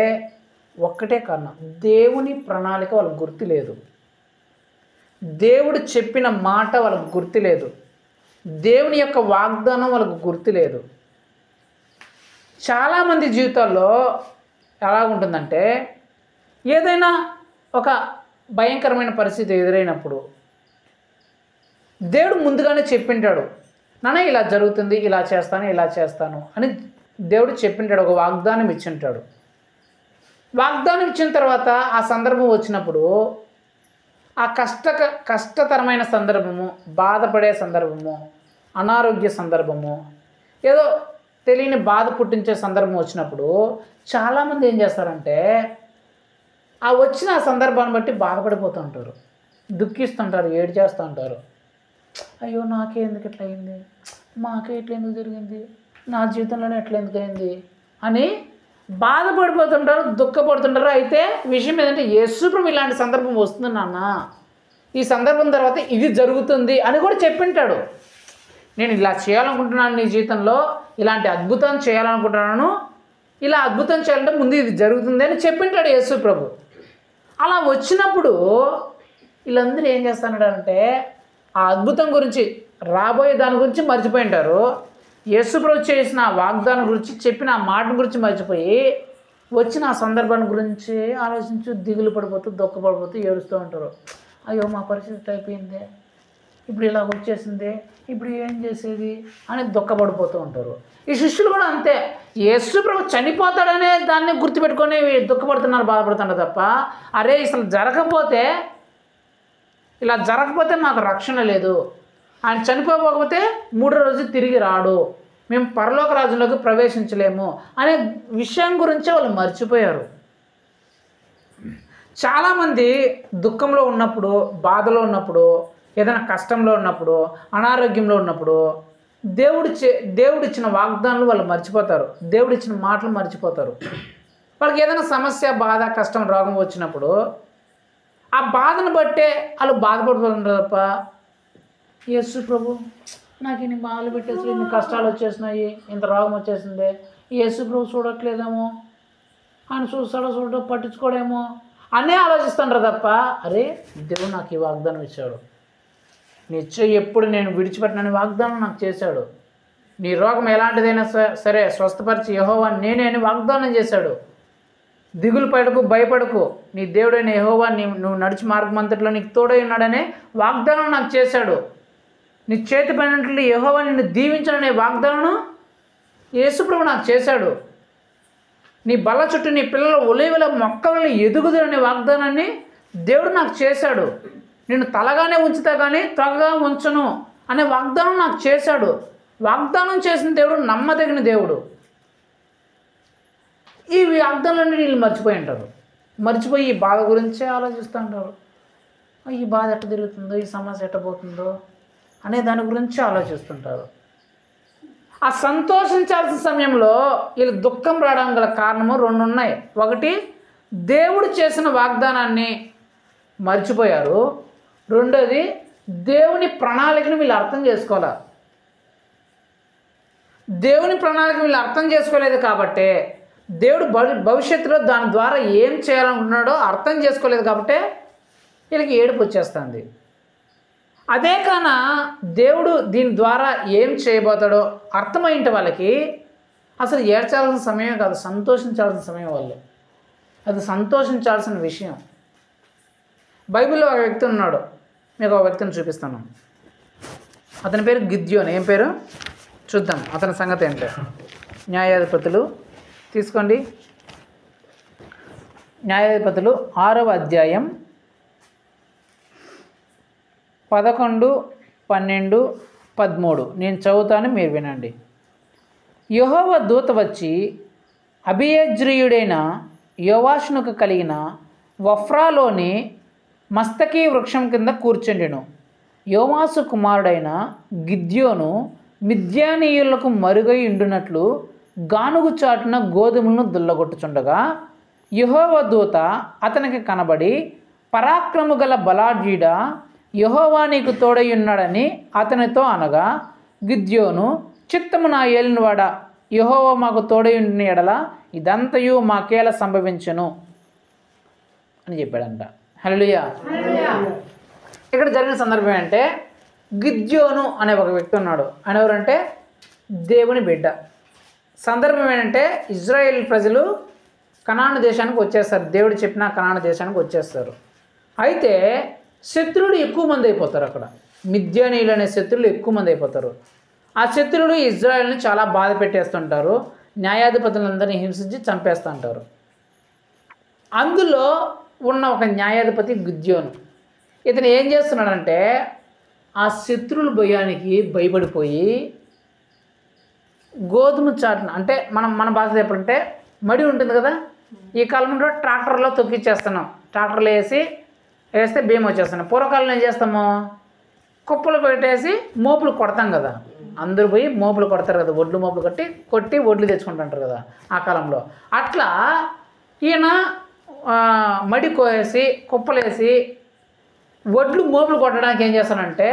ఒక్కటే కారణం, దేవుని ప్రణాళిక వాళ్ళకి గుర్తు లేదు, దేవుడు చెప్పిన మాట వాళ్ళకు గుర్తు లేదు, దేవుని యొక్క వాగ్దానం వాళ్ళకు గుర్తు లేదు. చాలామంది జీవితాల్లో ఎలాగుంటుందంటే ఏదైనా ఒక భయంకరమైన పరిస్థితి ఎదురైనప్పుడు దేవుడు ముందుగానే చెప్పింటాడు, నాన్న ఇలా జరుగుతుంది, ఇలా చేస్తాను అని దేవుడు చెప్పింటాడు, ఒక వాగ్దానం ఇచ్చింటాడు. వాగ్దానం ఇచ్చిన తర్వాత ఆ సందర్భం వచ్చినప్పుడు ఆ కష్టతరమైన సందర్భము, బాధపడే సందర్భము, అనారోగ్య సందర్భము, ఏదో తెలియని బాధ పుట్టించే సందర్భం వచ్చినప్పుడు చాలామంది ఏం చేస్తారంటే ఆ వచ్చిన ఆ సందర్భాన్ని బట్టి బాధపడిపోతూ ఉంటారు, దుఃఖిస్తుంటారు, ఏడు చేస్తూ ఉంటారు. అయ్యో నాకే ఎందుకు ఎట్లా అయింది, మాకే ఎట్లా ఎందుకు జరిగింది, నా జీవితంలోనే ఎట్లా ఎందుకు అయింది అని బాధపడిపోతుంటారు, దుఃఖపడుతుంటారు. అయితే విషయం ఏంటంటే యేసుప్రభు ఇలాంటి సందర్భం వస్తుంది నాన్న, ఈ సందర్భం తర్వాత ఇది జరుగుతుంది అని కూడా చెప్పింటాడు. నేను ఇలా చేయాలనుకుంటున్నాను, నీ జీవితంలో ఇలాంటి అద్భుతం చేయాలనుకుంటున్నాను, ఇలా అద్భుతం చేయాలంటే ముందు ఇది జరుగుతుంది అని చెప్పింటాడు యేసుప్రభు. అలా వచ్చినప్పుడు వీళ్ళందరూ ఏం చేస్తున్నాడంటే ఆ అద్భుతం గురించి, రాబోయే దాని గురించి మర్చిపోయి ఉంటారు. యేసుప్రభు చేసిన ఆ వాగ్దానం గురించి, చెప్పిన ఆ మాట గురించి మర్చిపోయి వచ్చిన ఆ సందర్భాన్ని గురించి ఆలోచించి దిగులు పడిపోతూ, దుఃఖపడిపోతూ ఏడుస్తూ ఉంటారు. అయ్యో మా పరిస్థితి అయిపోయింది, ఇప్పుడు ఇలా వచ్చేసింది, ఇప్పుడు ఏం చేసేది అని దుఃఖపడిపోతూ ఉంటారు. ఈ శిష్యులు కూడా అంతే, యేసుప్రభు చనిపోతాడనే దాన్ని గుర్తుపెట్టుకొని దుఃఖపడుతున్నారు, బాధపడుతున్నారు తప్ప అరే అసలు జరగకపోతే, ఇలా జరగకపోతే మాకు రక్షణ లేదు, ఆయన చనిపోకపోతే 3వ రోజు తిరిగి రాడు, మేము పరలోక రాజ్యంలోకి ప్రవేశించలేము అనే విషయం గురించే వాళ్ళు మర్చిపోయారు. చాలామంది దుఃఖంలో ఉన్నప్పుడు, బాధలో ఉన్నప్పుడు, ఏదైనా కష్టంలో ఉన్నప్పుడు, అనారోగ్యంలో ఉన్నప్పుడు దేవుడిచ్చిన వాగ్దానాలు వాళ్ళు మర్చిపోతారు, దేవుడిచ్చిన మాటలు మర్చిపోతారు. వాళ్ళకి ఏదైనా సమస్య, బాధ, కష్టం, రోగం వచ్చినప్పుడు ఆ బాధను బట్టే వాళ్ళు బాధపడిపోతుంటారు తప్ప యేసు ప్రభు నాకు ఇన్ని బాధలు పెట్టేసి ఇన్ని కష్టాలు వచ్చేసినాయి, ఇంత రోగం వచ్చేసింది, యేసు ప్రభు చూడట్లేదేమో, ఆయన చూడటం పట్టించుకోడేమో అనే ఆలోచిస్తుంటారు తప్ప అరే దేవుడు నాకు ఈ వాగ్దానం ఇచ్చాడు, నిశ్చయం ఎప్పుడు నేను విడిచిపెట్టినని వాగ్దానం నాకు చేశాడు, నీ రోగం ఎలాంటిదైనా సరే స్వస్థపరిచి యెహోవా నేనే అని వాగ్దానం చేశాడు, దిగులు పడకు, భయపడకు, నీ దేవుడైన యెహోవా నువ్వు నడిచి మార్గమంతట్లో నీకు తోడై ఉన్నాడనే వాగ్దానం నాకు చేశాడు, నీ చేతి పడినట్లు యెహోవా నిన్ను దీవించాలనే వాగ్దానం యేసుప్రభు నాకు చేశాడు, నీ బల్ల చుట్టూ నీ పిల్లల ఒలీవల మొక్కలను ఎదుగుదలనే వాగ్దానాన్ని దేవుడు నాకు చేశాడు, నేను తలగానే ఉంచుతా కానీ తొగగా ఉంచను అనే వాగ్దానం నాకు చేశాడు. వాగ్దానం చేసిన దేవుడు నమ్మదగిన దేవుడు. ఈ వాగ్దానాలన్నీ వీళ్ళు మర్చిపోయి ఉంటారు, మర్చిపోయి ఈ బాధ గురించే ఆలోచిస్తూ ఉంటారు. ఈ బాధ ఎట్ట తిరుగుతుందో, ఈ సమస్య ఎట్ట పోతుందో అనే దాని గురించి ఆలోచిస్తుంటారు. ఆ సంతోషించాల్సిన సమయంలో వీళ్ళు దుఃఖం రావడం గల కారణము 2 ఉన్నాయి. ఒకటి, దేవుడు చేసిన వాగ్దానాన్ని మర్చిపోయారు. రెండోది, దేవుని ప్రణాళికను వీళ్ళు అర్థం చేసుకోవాలి. దేవుని ప్రణాళిక వీళ్ళు అర్థం చేసుకోలేదు కాబట్టే, దేవుడు భవిష్యత్తులో దాని ద్వారా ఏం చేయాలనుకుంటున్నాడో అర్థం చేసుకోలేదు కాబట్టే వీళ్ళకి ఏడుపు వచ్చేస్తుంది. అదే కాన దేవుడు దీని ద్వారా ఏం చేయబోతాడో అర్థమైంటే వాళ్ళకి అసలు ఏడ్చాల్సిన సమయం కాదు, సంతోషించాల్సిన సమయం వాళ్ళు. అది సంతోషించాల్సిన విషయం. బైబిల్లో ఒక వ్యక్తి ఉన్నాడు, మీకు ఒక వ్యక్తిని చూపిస్తాను. అతని పేరు గిద్యోను. ఏం పేరు చూద్దాం, అతని సంగతి ఏంటో. న్యాయాధిపతులు తీసుకోండి, న్యాయాధిపతులు 6వ అధ్యాయం 11, 12, 13 నేను చదువుతాను, మీరు వినండి. యెహోవా దూత వచ్చి అబియజ్రీయుడైన యోవాషునకు కలిగిన వఫ్రాలోని మస్తకీ వృక్షం కింద కూర్చుండెను. యోవాసు కుమారుడైన గిద్యోను మిద్యానీయులకు మరుగై ఉండునట్లు గానుగు చాటున గోధుమలను దుల్లగొట్టుచుండగా యెహోవా దూత అతనికి కనబడి, పరాక్రము గల బలాఢ్యుడా, యెహోవా నీకు తోడై ఉన్నాడని అతనితో అనగా, గిద్యోను చిత్తము నా ఏలినవాడా, యెహోవా మాకు తోడై ఉండిన ఎడల ఇదంతయు మాకేలా సంభవించును అని చెప్పాడంట. హల్లెలూయా. ఇక్కడ జరిగిన సందర్భం ఏంటంటే, గిద్యోను అనే ఒక వ్యక్తి ఉన్నాడు. ఆయన ఎవరంటే దేవుని బిడ్డ. సందర్భం ఏంటంటే, ఇజ్రాయేల్ ప్రజలు కనాను దేశానికి వచ్చేస్తారు, దేవుడు చెప్పిన కనాను దేశానికి వచ్చేస్తారు. అయితే శత్రువులు ఎక్కువ మంది అయిపోతారు. అక్కడ మిద్యానీయులు అనే శత్రువులు ఎక్కువ మంది అయిపోతారు. ఆ శత్రువులు ఇజ్రాయేల్ని చాలా బాధ పెట్టేస్తుంటారు, న్యాయాధిపతులందరినీ హింసించి చంపేస్తుంటారు. అందులో ఉన్న ఒక న్యాయాధిపతి గిద్యోను. ఇతను ఏం చేస్తున్నాడంటే, ఆ శత్రువుల భయానికి భయపడిపోయి గోధుమ చాటున, అంటే మన భాష చెప్పాలంటే మడి ఉంటుంది కదా, ఈ కాలంలో ట్రాక్టర్లో తొక్కిచ్చేస్తున్నాం, ట్రాక్టర్లో వేస్తే బియ్యం వచ్చేస్తున్నాం. పూర్వకాలంలో ఏం చేస్తాము, కుప్పలు పెట్టేసి మోపులు కొడతాం కదా, అందరూ పోయి మోపులు కొడతారు కదా, ఒడ్లు మోపులు కొట్టి ఒడ్లు తెచ్చుకుంటుంటారు కదా ఆ కాలంలో. అట్లా ఈయన మడి కోసి కుప్పలేసి ఒడ్లు మోపులు కొట్టడానికి ఏం చేస్తానంటే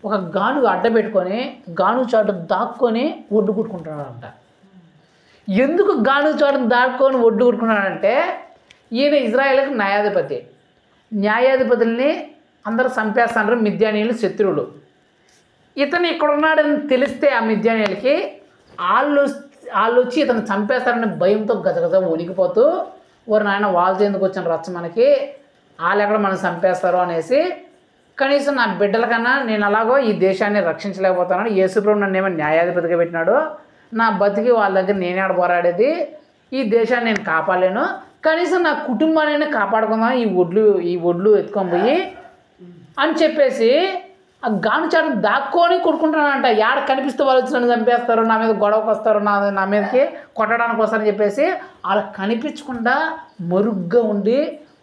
ఒక గానుగ అడ్డ పెట్టుకొని గాను చాటు దాక్కొని ఒడ్డు కుట్టుకుంటున్నాడంట. ఎందుకు గాను చాటు దాక్కొని ఒడ్డు కుట్టుకున్నాడంటే ఈయన ఇజ్రాయేల్కి న్యాయాధిపతుల్ని అందరూ చంపేస్తున్నారు, మిద్యానీయులు శత్రువులు. ఇతను ఇక్కడ ఉన్నాడని తెలిస్తే ఆ మిద్యానీయులకి వాళ్ళు వచ్చి ఇతను చంపేస్తారని భయంతో గజగజ వణికిపోతూ, ఓరు నాయన వాళ్ళతో ఎందుకు వచ్చిన రచ్చ మనకి, వాళ్ళు ఎక్కడ మనం చంపేస్తారు అనేసి కనీసం నా బిడ్డల కన్నా నేను అలాగో ఈ దేశాన్ని రక్షించలేకపోతున్నాను, యేసుప్రభు నన్ను ఏమో న్యాయాధిపతిగా పెట్టినాడు, నా బతికి వాళ్ళ దగ్గర నేనే ఆడ పోరాడేది, ఈ దేశాన్ని నేను కాపాడలేను, కనీసం నా కుటుంబాన్ని కాపాడుకుందాం ఈ ఒడ్లు ఎత్తుకొని పోయి అని చెప్పేసి ఆ గాను చాటును దాక్కొని కొట్టుకుంటున్నానంట. యాడ కనిపిస్తే వాళ్ళు వచ్చి నన్ను చంపేస్తారు, నా మీద గొడవకు వస్తారు, నా మీదకి కొట్టడానికి వస్తారని చెప్పేసి అలా కనిపించకుండా మరుగ్గా ఉండి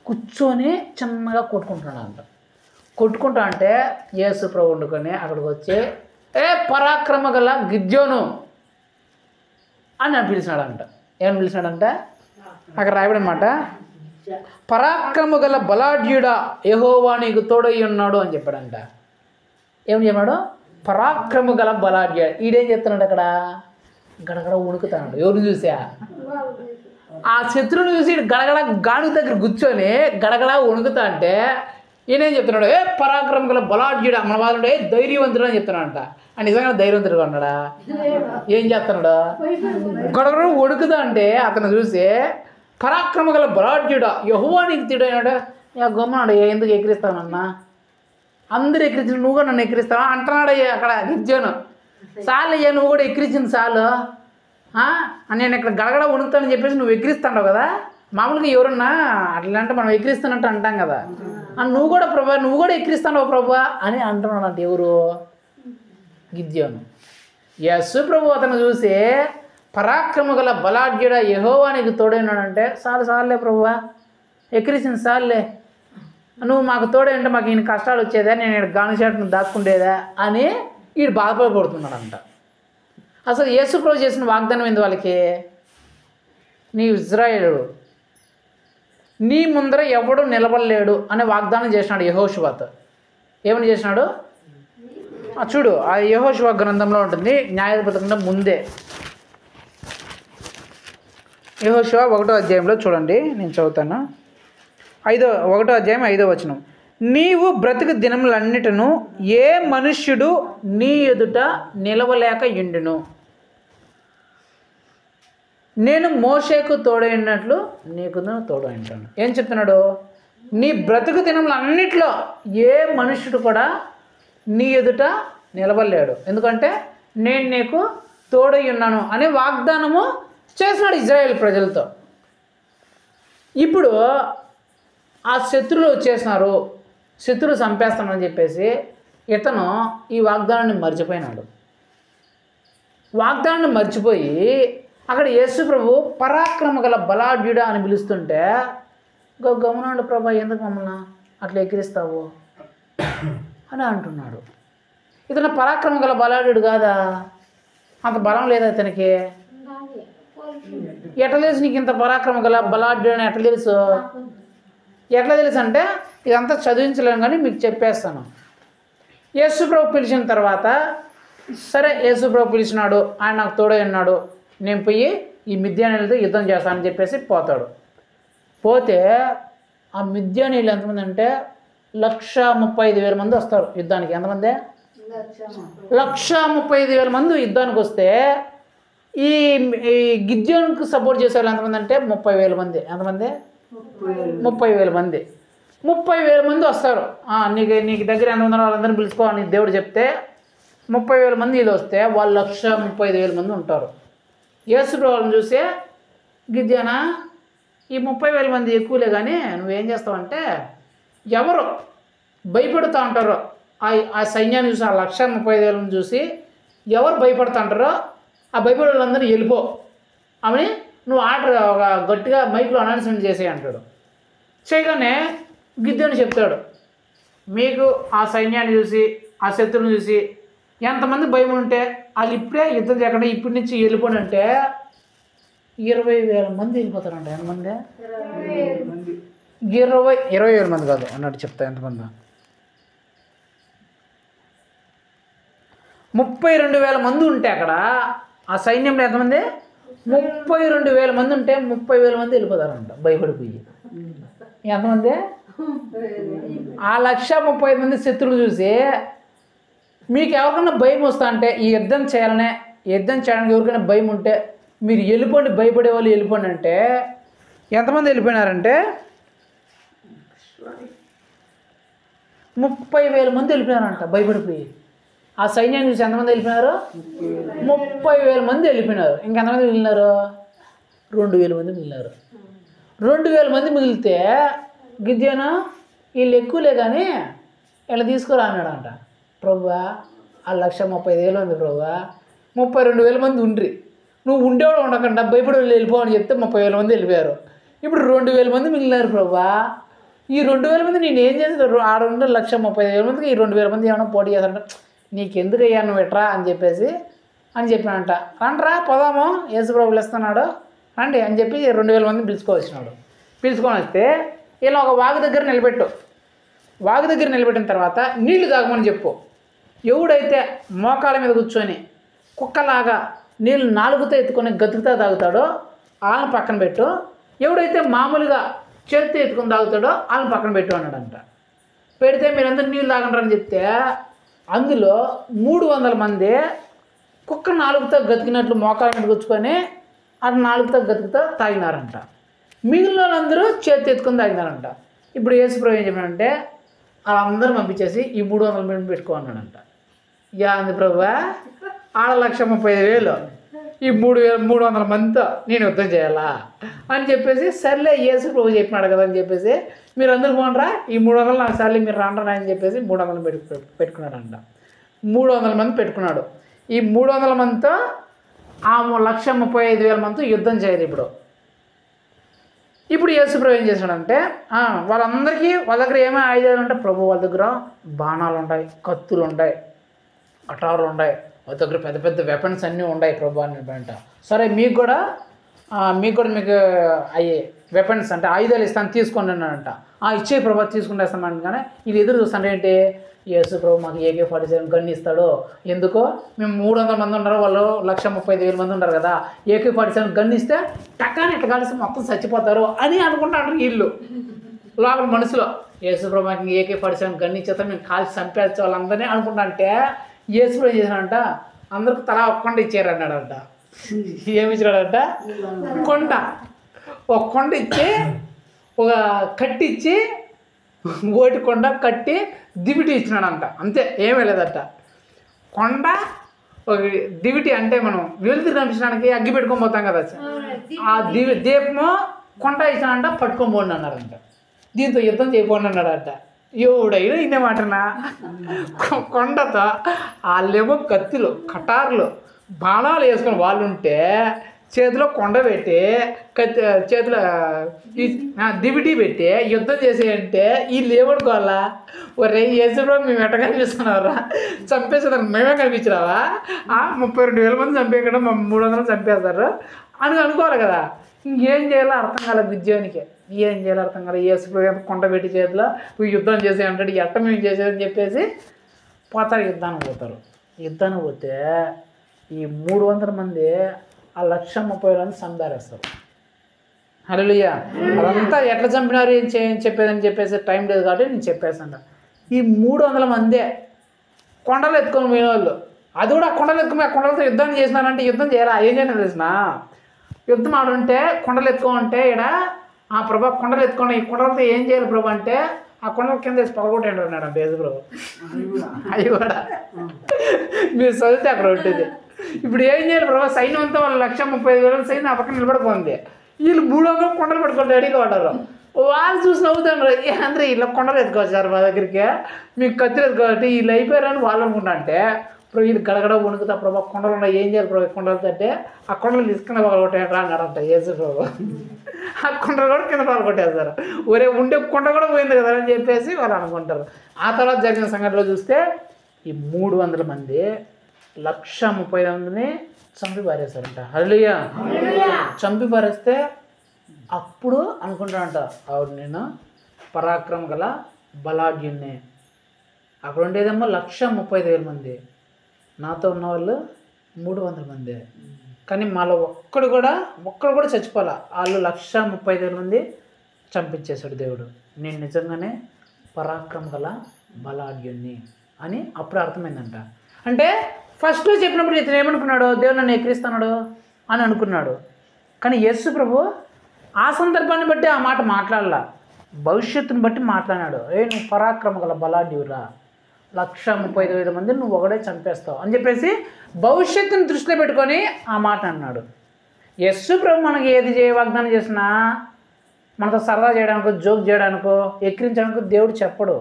కూర్చొని చిన్నగా కొట్టుకుంటున్నానంట. కొట్టుకుంటా అంటే యేసు ప్రభు వండుకొని అక్కడికి వచ్చి పరాక్రమ గల గిద్యోను అని పిలిచినాడంట. ఏమని పిలిచినాడంట, అక్కడ రాయబడమాట, పరాక్రమ గల బలాఢ్యుడా యెహోవా నీకు తోడై ఉన్నాడు అని చెప్పాడంట. ఏమని చెప్పాడు, పరాక్రమ గల బలాఢ్యుడా. ఈడేం చెప్తున్నాడు అక్కడ, గడగడ వణుకుతాడు. ఎవరిని చూసా, ఆ శత్రువుని చూసి గడగడ గాను దగ్గర కూర్చొని గడగడ వణుకుతా అంటే ఈయనేం చెప్తున్నాడు, పరాక్రమ గల బలాఢ్యుడా, మన వాళ్ళు ధైర్యవంతుడు అని చెప్తున్నాడంట. అని నిజంగా ధైర్యవంతుడుగా ఉన్నాడా, ఏం చేస్తున్నాడు, గడగడ వణుకుతా అంటే అతను చూసి పరాక్రమ గల బలాఢ్యుడా యెహోవా నీకు తోడైనాడు. గమ్మన్నాడు, ఎందుకు ఎక్కిరిస్తానన్నా, అందరూ ఎక్కిరించిన నువ్వు కూడా నన్ను ఎక్కిరిస్తావా అంటున్నాడు అక్కడ గిద్యోను. చాలు అయ్యా, నువ్వు కూడా ఎక్కిరించింది చాలు, నేను ఇక్కడ గడగడ వణుకుతానని చెప్పేసి నువ్వు ఎక్కిరిస్తావు కదా, మామూలుగా ఎవరన్నా అట్లా అంటే మనం ఎక్కిరిస్తున్నట్టు అంటాం కదా, నువ్వు కూడా ప్రభా నువ్వు కూడా ఎక్కిరిస్తావు ప్రభా అని అంటున్నాడు. అంటే ఎవరు, గిద్యోను. యేసు ప్రభు అతను చూసి పరాక్రమ గల బలాఢ్యుడా యెహోవా నీకు తోడైనాడంటే చాలులే ప్రభువా, ఎక్కిరిసింది చాలులే, నువ్వు మాకు తోడే అంటే మాకు ఈయన కష్టాలు వచ్చేదా, నేను ఇక్కడ గానుషాటును దాక్కుండేదా అని వీడు బాధపడుతున్నాడంట. అసలు యేసు ప్రభు చేసిన వాగ్దానం ఏంది వాళ్ళకి, నీ ఇజ్రాయేలుడు నీ ముందర ఎవడు నిలబడలేడు అనే వాగ్దానం చేసినాడు యెహోషువతో. ఏమని చేసినాడు చూడు, ఆ యెహోషువ గ్రంథంలో ఉంటుంది, న్యాయాధిపతి కన్నా ముందే. యెహోషువ 1వ అధ్యాయంలో చూడండి, నేను చదువుతాను. 1వ అధ్యాయం 5వ వచనం. నీవు బ్రతుకు దినములన్నిటను ఏ మనుష్యుడు నీ ఎదుట నిలవలేక యుండును, నేను మోషేకు తోడైనట్లు నీకు తోడైంటాను. ఏం చెప్తున్నాడు, నీ బ్రతుకు దినములన్నిట్లో ఏ మనుష్యుడు కూడా నీ ఎదుట నిలవలేడు, ఎందుకంటే నేను నీకు తోడై ఉన్నాను అనే వాగ్దానము చేసినాడు ఇజ్రాయేల్ ప్రజలతో. ఇప్పుడు ఆ శత్రువులు వచ్చేసినారు, శత్రువులు చంపేస్తామని చెప్పేసి ఇతను ఈ వాగ్దానాన్ని మర్చిపోయినాడు. వాగ్దానాన్ని మర్చిపోయి అక్కడ యేసు ప్రభు పరాక్రమ గల బలాఢ్యుడా అని పిలుస్తుంటే గమనండి ప్రభా, ఎందుకు మమ్మల్ని అట్లా ఎక్కిరిస్తావు అని అంటున్నాడు. ఇతను పరాక్రమ గల బలాఢ్యుడు కాదా, అంత బలం లేదా ఇతనికి, ఎట్లా తెలుసు నీకు ఇంత పరాక్రమ గల బలాఢ్యుడు అని ఎట్లా తెలుసు అంటే ఇదంతా చదివించలేను కానీ మీకు చెప్పేస్తాను. యేసు ప్రభు పిలిచిన తర్వాత సరే యేసు ప్రభు పిలిచినాడు, ఆయన నాకు తోడై ఉన్నాడు, నేను పోయి ఈ మిద్యానీయులతో యుద్ధం చేస్తానని చెప్పేసి పోతాడు. పోతే ఆ మిద్యానీయులు ఎంతమంది అంటే 135,000 మంది వస్తారు యుద్ధానికి. ఎంతమంది, 135,000 మంది యుద్ధానికి వస్తే ఈ గిద్యోనుకు సపోర్ట్ చేసే వాళ్ళు ఎంతమంది అంటే 30,000 మంది. ఎంతమంది, 30,000 మంది. 30,000 మంది వస్తారు. నీకు దగ్గర ఎంతమంది వాళ్ళందరినీ పిలుచుకోవాలని దేవుడు చెప్తే 30,000 మంది వీళ్ళు వస్తే వాళ్ళు 135,000 మంది ఉంటారు. యేసు ప్రభువుని చూసే గిద్యోనా, ఈ 30,000 మంది ఎక్కువలే కానీ నువ్వేం చేస్తావంటే ఎవరు భయపడుతూ ఉంటారో ఆ సైన్యాన్ని చూసి, ఆ 135,000 చూసి ఎవరు భయపడుతూ ఉంటారో ఆ భయపడే వాళ్ళందరూ వెళ్ళిపో అని నువ్వు ఆర్డర్ ఒక గట్టిగా మైక్లో అనౌన్స్మెంట్ చేసేయి అంటాడు. చేయగానే గిద్దెని చెప్తాడు, మీకు ఆ సైన్యాన్ని చూసి ఆ శత్రువుని చూసి ఎంతమంది భయం ఉంటే వాళ్ళు ఇప్పుడే యుద్ధం చేయకుండా ఇప్పటి నుంచి వెళ్ళిపోండి అంటే 20,000 మంది వెళ్ళిపోతారంట. ఎంతమంది? 20,000 మంది కాదు అన్నట్టు చెప్తా. ఎంతమంది? 32,000 మంది ఉంటే అక్కడ ఆ సైన్యంలో ఎంతమంది? 32,000 మంది ఉంటే 30,000 మంది వెళ్ళిపోతారంట భయపడిపోయి. ఎంతమంది? ఆ 1,35,000 మంది శత్రువులు చూసి మీకు ఎవరికైనా భయం వస్తా అంటే ఈ యుద్ధం చేయడానికి ఎవరికైనా భయం ఉంటే మీరు వెళ్ళిపోండి, భయపడే వాళ్ళు వెళ్ళిపోండి అంటే ఎంతమంది వెళ్ళిపోయినారంటే 30,000 మంది వెళ్ళిపోయినారంట భయపడిపోయి. ఆ సైన్యాన్ని చూసి ఎంతమంది వెళ్ళిపోయినారు? 30,000 మంది వెళ్ళిపోయినారు. ఇంకెంతమంది మిగిలినారు? 2,000 మంది మిగిలినారు. 2,000 మంది మిగిలితే గిద్యోను వీళ్ళు ఎక్కువలే కానీ వీళ్ళు తీసుకురా అన్నాడంట. ప్రభువా ఆ 1,35,000 ఉంది ప్రభువా, 32,000 మంది ఉండ్రి, నువ్వు ఉండేవాడు ఉండకుండా భయపడి వెళ్ళిపోవని చెప్తే 30,000 మంది వెళ్ళిపోయారు. ఇప్పుడు 2,000 మంది మిగిలినారు ప్రభువా, ఈ 2,000 మంది నేను ఏం చేస్తాను? ఆడ ఉండే 1,35,000 మందికి ఈ 2,000 మంది ఏమైనా పోటీ చేస్తారంట. నీకెందుకు అయ్యా నువ్వు ఎట్రా అని చెప్పినానంట. రండ్రా పోదాము, యేసుప్రభు పిలుస్తున్నాడు రండి అని చెప్పి 2,000 మందిని పిలుచుకొని వస్తే ఇలా ఒక వాగు దగ్గర నిలబెట్టిన తర్వాత నీళ్లు తాగమని చెప్పు. ఎవడైతే మోకాల మీద కూర్చొని కుక్కలాగా నీళ్ళు నాలుగుతో ఎత్తుకొని గతుకుతా తాగుతాడో వాళ్ళని పక్కన పెట్టు, ఎవడైతే మామూలుగా చేతితో ఎత్తుకొని తాగుతాడో వాళ్ళని పక్కన పెట్టు అన్నాడంట. పెడితే మీరందరూ నీళ్ళు తాగంటారని చెప్తే అందులో 300 మంది కుక్క నాలుగుతో గతికినట్లు మోకాల మీద కూర్చుకొని అటు నాలుగుతో గతుకుతో తాగినారంట. మిగిలిన వాళ్ళందరూ చేతి ఎత్తుకొని తాగినారంట. ఇప్పుడు యేసుప్రభు ఏం చెప్పాడంటే వాళ్ళందరూ పంపించేసి ఈ 300 మంది పెట్టుకో అన్నాడంట. అంది ప్రభువా ఆడ 1,35,000 ఈ 300 మందితో నేను యుద్ధం చేయాలా అని చెప్పేసి సర్లే యేసుప్రభు చెప్పినాడు కదా అని చెప్పేసి మీరు అందరూ పోనరా, ఈ 300 నాకు సర్లే మీరు రాండ్రా అని చెప్పేసి 300 పెట్టుకున్నాడంట. 300 మంది పెట్టుకున్నాడు. ఈ 300 మందితో ఆ 1,35,000 మందితో యుద్ధం చేయాలి. ఇప్పుడు యేసుప్రభు ఏం చేశాడంటే వాళ్ళందరికీ వాళ్ళ దగ్గర ఏమైనా ఆయుధాలు ఉంటాయి ప్రభు, వాళ్ళ దగ్గర బాణాలు ఉంటాయి, కత్తులు ఉంటాయి, అటారులు ఉంటాయి, వాళ్ళ దగ్గర పెద్ద పెద్ద వెపన్స్ అన్నీ ఉన్నాయి ప్రభు అని అంట. సరే మీకు అయ్యే వెపన్స్ అంటే ఆయుధాలు ఇస్తాను తీసుకోండి అన్నాడంట. ఇచ్చే ప్రభు తీసుకుంటే వేస్తామని కానీ ఇది ఎదురు చూస్తాను ఏంటి, యేసు ప్రభు మాకు AK-47 గన్ ఇస్తాడు. ఎందుకో మేము 300 మంది ఉన్నారు, వాళ్ళు 1,35,000 మంది ఉన్నారు కదా, AK-47 గన్ ఇస్తే టక్కాని ఇట్లా కలిసి మొత్తం చచ్చిపోతారు అని అనుకుంటారు వీళ్ళు లోపల మనసులో. యేసు ప్రభు మాకు AK-47 గన్ ఇచ్చేస్తా మేము కాల్చి చంపేచ్చే వాళ్ళందరినీ అనుకుంటా అంటే యేసు ప్రభు చేశాడంట అందరికి తలా ఒక కొండ ఇచ్చారన్నాడంట. ఏమి ఇచ్చాడంట? ఒక కొండ ఇచ్చి ఒక కట్టి ఇచ్చి ఓటి కొండ కట్టి దివిటి ఇచ్చినాడంట. అంతే, ఏమీ లేదట. కొండ ఒక దివిటి అంటే మనం వెలుతురు కనిపించడానికి అగ్గి పెట్టుకొని పోతాం కదా, ఆ దీపము కొండ ఇచ్చినాడంట, పట్టుకొని పోండి అన్నారంట. దీంతో యుద్ధం చేయపోండి అన్నాడంట. ఎవడైనా ఇన్నే మాటనా? కొండతో వాళ్ళేమో కత్తులు కటార్లు బాణాలు వేసుకొని వాళ్ళు ఉంటే చేతిలో కొండ పెట్టి చేతిలో దివిటి పెట్టి యుద్ధం చేసేయంటే వీళ్ళు ఏమనుకోవాలా? ఒరే యేసుప్రభు మేము ఎట్ట కనిపిస్తున్నారా, చంపేసేదానికి మేమే కనిపించినావా? 32,000 మంది చంపేయకుండా 300 చంపేస్తారు అని అనుకోవాలి కదా. ఇంకేం చేయాలో అర్థం కాలేదు విద్యానికి, ఏం చేయాలో అర్థం కాలేదు. యేసుప్రభు కొండ పెట్టి చేతిలో యుద్ధం చేసేయంటాడు, ఎట్ట మేము చేసేదని చెప్పేసి పోతారు. యుద్ధానికి పోతే ఈ 300 మంది ఆ 1,30,000 చంపారేస్తారు. హల్లెలూయా. అదంతా ఎట్లా చంపినారు ఏం చెప్పేదని చెప్పేసి టైం లేదు కాబట్టి నేను చెప్పేసాను. ఈ 300 మందే కొండలు ఎత్తుకొని పోయిన వాళ్ళు, అది కూడా కొండలు కొండలతో యుద్ధం చేసినారంటే యుద్ధం చేయాలా? ఏం చేయడం తెలిసిన యుద్ధం ఆడుంటే కొండలు ఎత్తుకోమంటే ఇక్కడ ప్రభా కొండలు ఎత్తుకొని ఈ కొండలతో ఏం చేయాలి ప్రభు అంటే ఆ కొండల కింద వేసి పగలగొట్టండి అన్నాడు అంటే యేసు ప్రభు. అవి కూడా మీరు చదివితే అక్కడ ఉంటుంది. ఇప్పుడు ఏం చేయాలి ప్రభా? సైన్యం అంతా వాళ్ళు 1,35,000 సైన్యం ఆ పక్కన నిలబడిపోయింది. వీళ్ళు 300 కొండలు పట్టుకొని రెడీగా పడ్డారు. వాళ్ళు చూసి నవ్వుతాను, అందరూ ఇలా కొండలు ఎత్తుకొచ్చారు మా దగ్గరికి, మీకు కత్తులు ఎత్తుకోవాలి వీళ్ళు అయిపోయారని వాళ్ళు అనుకుంటా అంటే ఇప్పుడు వీళ్ళు గడగడ వణుకుతా ప్రభా కొండలు ఉన్నాయి ఏం చేయాలి ప్రభా కొండలతో అంటే ఆ కొండలు తీసుకుని కొట్టేయండి అన్నారంట యేసు ప్రభు. ఆ కొండలు కూడా కింద కొట్టేస్తారు. ఒరే ఉండే కొండ కూడా పోయింది కదా అని చెప్పేసి వాళ్ళు అనుకుంటారు. ఆ తర్వాత జరిగిన సంఘటనలో చూస్తే ఈ 300 మంది 1,30,000 చంపి పారేశారంట. హల్లెలూయా. చంపి పారేస్తే అప్పుడు అనుకుంటానంట అవును నేను పరాక్రమం గల బలాఢ్యున్నే. అక్కడ ఉండేదేమో 1,35,000 మంది, నాతో ఉన్నవాళ్ళు 300 మంది. కానీ మళ్ళీ ఒక్కడు కూడా చచ్చిపోలే. వాళ్ళు 1,35,000 మంది చంపించేశాడు దేవుడు. నేను నిజంగానే పరాక్రమం గల బలాఢ్యుణ్ణి అని అప్పుడు అర్థమైందంట. అంటే ఫస్ట్లో చెప్పినప్పుడు ఇతను ఏమనుకున్నాడు, దేవుడు నన్ను ఎక్కిరిస్తున్నాడు అని అనుకున్నాడు. కానీ యేసు ప్రభు ఆ సందర్భాన్ని బట్టి ఆ మాట మాట్లాడలా, భవిష్యత్తుని బట్టి మాట్లాడాడు. నువ్వు పరాక్రమ గల బలాఢ్యురా, 1,35,000 మందిని నువ్వు ఒకడే చంపేస్తావు అని చెప్పేసి భవిష్యత్తుని దృష్టిలో పెట్టుకొని ఆ మాట అన్నాడు. యేసు ప్రభు మనకి ఏది వాగ్దానం చేసినా మనతో సరదా చేయడానికో జోక్ చేయడానికో ఎక్కిరించడానికో దేవుడు చెప్పడు.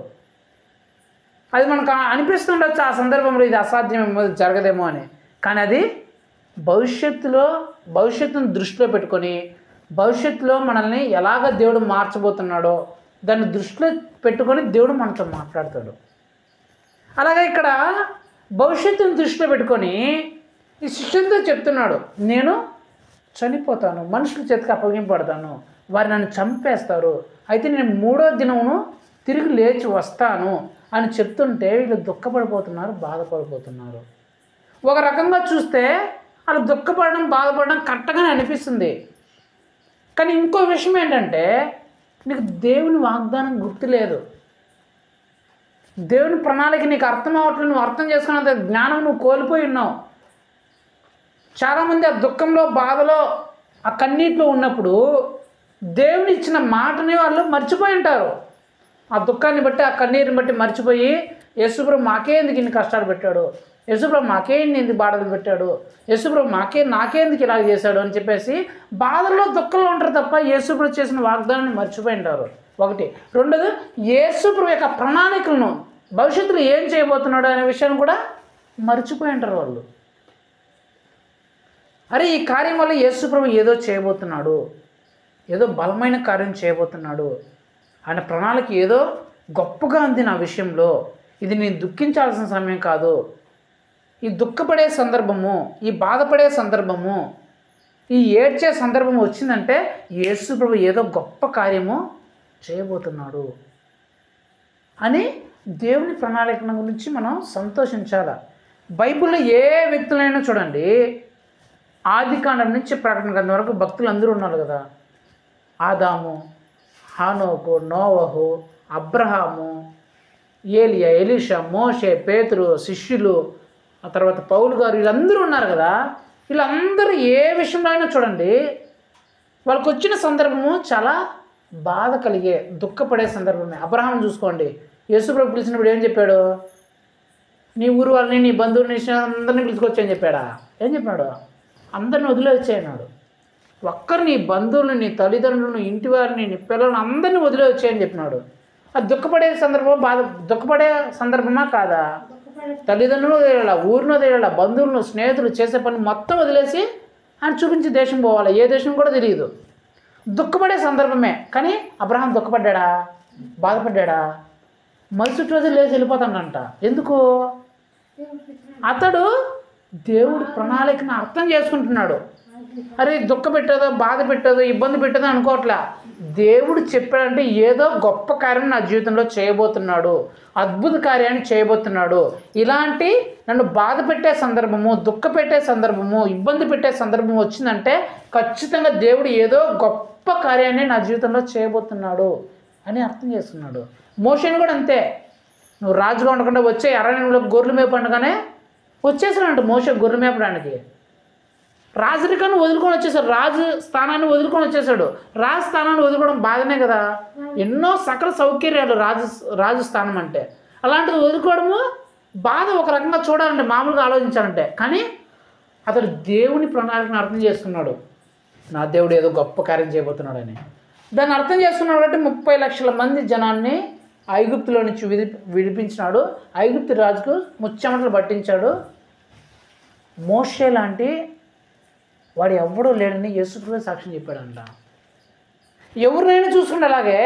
అది మనకు అనిపిస్తుండొచ్చు ఆ సందర్భంలో ఇది అసాధ్యమేమో జరగదేమో అని. కానీ అది భవిష్యత్తును దృష్టిలో పెట్టుకొని భవిష్యత్తులో మనల్ని ఎలాగ దేవుడు మార్చబోతున్నాడో దాన్ని దృష్టిలో పెట్టుకొని దేవుడు మనతో మాట్లాడతాడు. అలాగే ఇక్కడ భవిష్యత్తును దృష్టిలో పెట్టుకొని ఈ శిష్యులతో చెప్తున్నాడు, నేను చనిపోతాను, మనుషుల చేతికి అప్పగింపబడతాను, వారు నన్ను చంపేస్తారు, అయితే నేను 3వ దినమును తిరిగి లేచి వస్తాను అని చెప్తుంటే వీళ్ళు దుఃఖపడిపోతున్నారు, బాధపడిపోతున్నారు. ఒక రకంగా చూస్తే వాళ్ళు దుఃఖపడడం బాధపడడం కరెక్ట్గానే అనిపిస్తుంది. కానీ ఇంకో విషయం ఏంటంటే నీకు దేవుని వాగ్దానం గుర్తులేదు, దేవుని ప్రణాళిక నీకు అర్థం అవ్వట్లేదు, నువ్వు అర్థం చేసుకున్నంత జ్ఞానం నువ్వు కోల్పోయి ఉన్నావు. చాలామంది ఆ దుఃఖంలో బాధలో ఆ కన్నీటిలో ఉన్నప్పుడు దేవుని ఇచ్చిన మాటని వాళ్ళు మర్చిపోయి ఉంటారు. ఆ దుఃఖాన్ని బట్టి ఆ కన్నీరుని బట్టి మర్చిపోయి యేసుప్రభు మాకే ఎందుకు ఇన్ని కష్టాలు పెట్టాడు, యేసుప్రభు మాకే ఎందుకు బాధలు పెట్టాడు, యేసుప్రభు నాకే ఎందుకు ఇలాగ చేశాడు అని చెప్పేసి బాధల్లో దుఃఖంలో ఉంటారు తప్ప యేసుప్రభు చేసిన వాగ్దానాన్ని మర్చిపోయి ఉంటారు. ఒకటి. రెండోది యేసుప్రభు యొక్క ప్రణాళికలను భవిష్యత్తులో ఏం చేయబోతున్నాడు అనే విషయాన్ని కూడా మర్చిపోయి ఉంటారు వాళ్ళు. అరే ఈ కార్యం వల్ల యేసుప్రభు ఏదో చేయబోతున్నాడు, ఏదో బలమైన కార్యం చేయబోతున్నాడు, ఆయన ప్రణాళిక ఏదో గొప్పగా ఉంది నా విషయంలో, ఇది నేను దుఃఖించాల్సిన సమయం కాదు, ఈ దుఃఖపడే సందర్భము, ఈ బాధపడే సందర్భము, ఈ ఏడ్చే సందర్భం వచ్చిందంటే యేసుప్రభు ఏదో గొప్ప కార్యము చేయబోతున్నాడు అని దేవుని ప్రణాళిక గురించి మనం సంతోషించాలి. బైబిల్లో ఏ వ్యక్తులైనా చూడండి, ఆదికాండం నుంచి ప్రకటన గ్రంథం వరకు భక్తులు అందరూ ఉన్నారు కదా. ఆదాము, హానోకు, నోవహు, అబ్రహాము, ఏలియా, ఎలీషా, మోషే, పేతురు, శిష్యులు, ఆ తర్వాత పౌలు గారు, వీళ్ళందరూ ఉన్నారు కదా. వీళ్ళందరూ ఏ విషయంలో అయినా చూడండి వాళ్ళకి వచ్చిన సందర్భము చాలా బాధ కలిగే దుఃఖపడే సందర్భమే. అబ్రహాం చూసుకోండి, యేసుప్రభు పిలిచినప్పుడు ఏం చెప్పాడు, నీ ఊరు వాళ్ళని నీ బంధువుని అందరినీ పిలుచుకొచ్చాయని చెప్పాడా? ఏం చెప్పాడు? అందరిని వదిలేవచ్చాయన్నాడు. ఒక్కరు నీ బంధువులను, నీ తల్లిదండ్రులను, ఇంటి వారిని, నీ పిల్లలను అందరినీ వదిలేవచ్చాయని చెప్పినాడు. అది దుఃఖపడే సందర్భం, దుఃఖపడే సందర్భమా కాదా? తల్లిదండ్రులు వదిలేలా, ఊరిని వదిలేలా, బంధువులను, స్నేహితులు, చేసే పని మొత్తం వదిలేసి ఆయన చూపించి దేశం పోవాలి, ఏ దేశం కూడా తెలియదు. దుఃఖపడే సందర్భమే. కానీ అబ్రహాం దుఃఖపడ్డా, బాధపడ్డా? మరుసటి రోజు లేచి వెళ్ళిపోతాడంట. ఎందుకు? అతడు దేవుడి ప్రణాళికను అర్థం చేసుకుంటున్నాడు. అరే దుఃఖ పెట్టేదో, బాధ పెట్టేదో, ఇబ్బంది పెట్టేదో అనుకోవట్లా. దేవుడు చెప్పాడంటే ఏదో గొప్ప కార్యం నా జీవితంలో చేయబోతున్నాడు, అద్భుత కార్యాన్ని చేయబోతున్నాడు. ఇలాంటి నన్ను బాధ పెట్టే సందర్భము, దుఃఖ పెట్టే సందర్భము, ఇబ్బంది పెట్టే సందర్భం వచ్చిందంటే ఖచ్చితంగా దేవుడు ఏదో గొప్ప కార్యాన్ని నా జీవితంలో చేయబోతున్నాడు అని అర్థం చేసుకున్నాడు. మోషేని కూడా అంతే. నువ్వు రాజుగా ఉండకుండా వచ్చే అరణ్యంలో గొర్రెలు మేపండుగానే వచ్చేసాడంట మోషే గొర్రెలు మేపడానికి. రాజరికాన్ని వదులుకొని వచ్చేసాడు, రాజు స్థానాన్ని వదులుకొని వచ్చేసాడు. రాజు స్థానాన్ని వదులుకోవడం బాధనే కదా. ఎన్నో సకల సౌకర్యాలు రాజు స్థానం అంటే, అలాంటిది వదులుకోవడము బాధ. ఒక రకంగా చూడాలంటే, మామూలుగా ఆలోచించాలంటే. కానీ అతడు దేవుని ప్రణాళికను అర్థం చేసుకున్నాడు. నా దేవుడు ఏదో గొప్ప కార్యం చేయబోతున్నాడని దాన్ని అర్థం చేసుకున్నాడు. కాబట్టి 30 లక్షల మంది జనాన్ని ఐగుప్తులో నుంచి విడిపించినాడు. ఐగుప్తు రాజుకు ముచ్చెమటలు పట్టించాడు. మోషే లాంటి వాడు ఎవడూ లేడని యేసుక్రీస్తు సాక్ష్యం చెప్పాడంట. ఎవరినైనా చూసుకుంటే అలాగే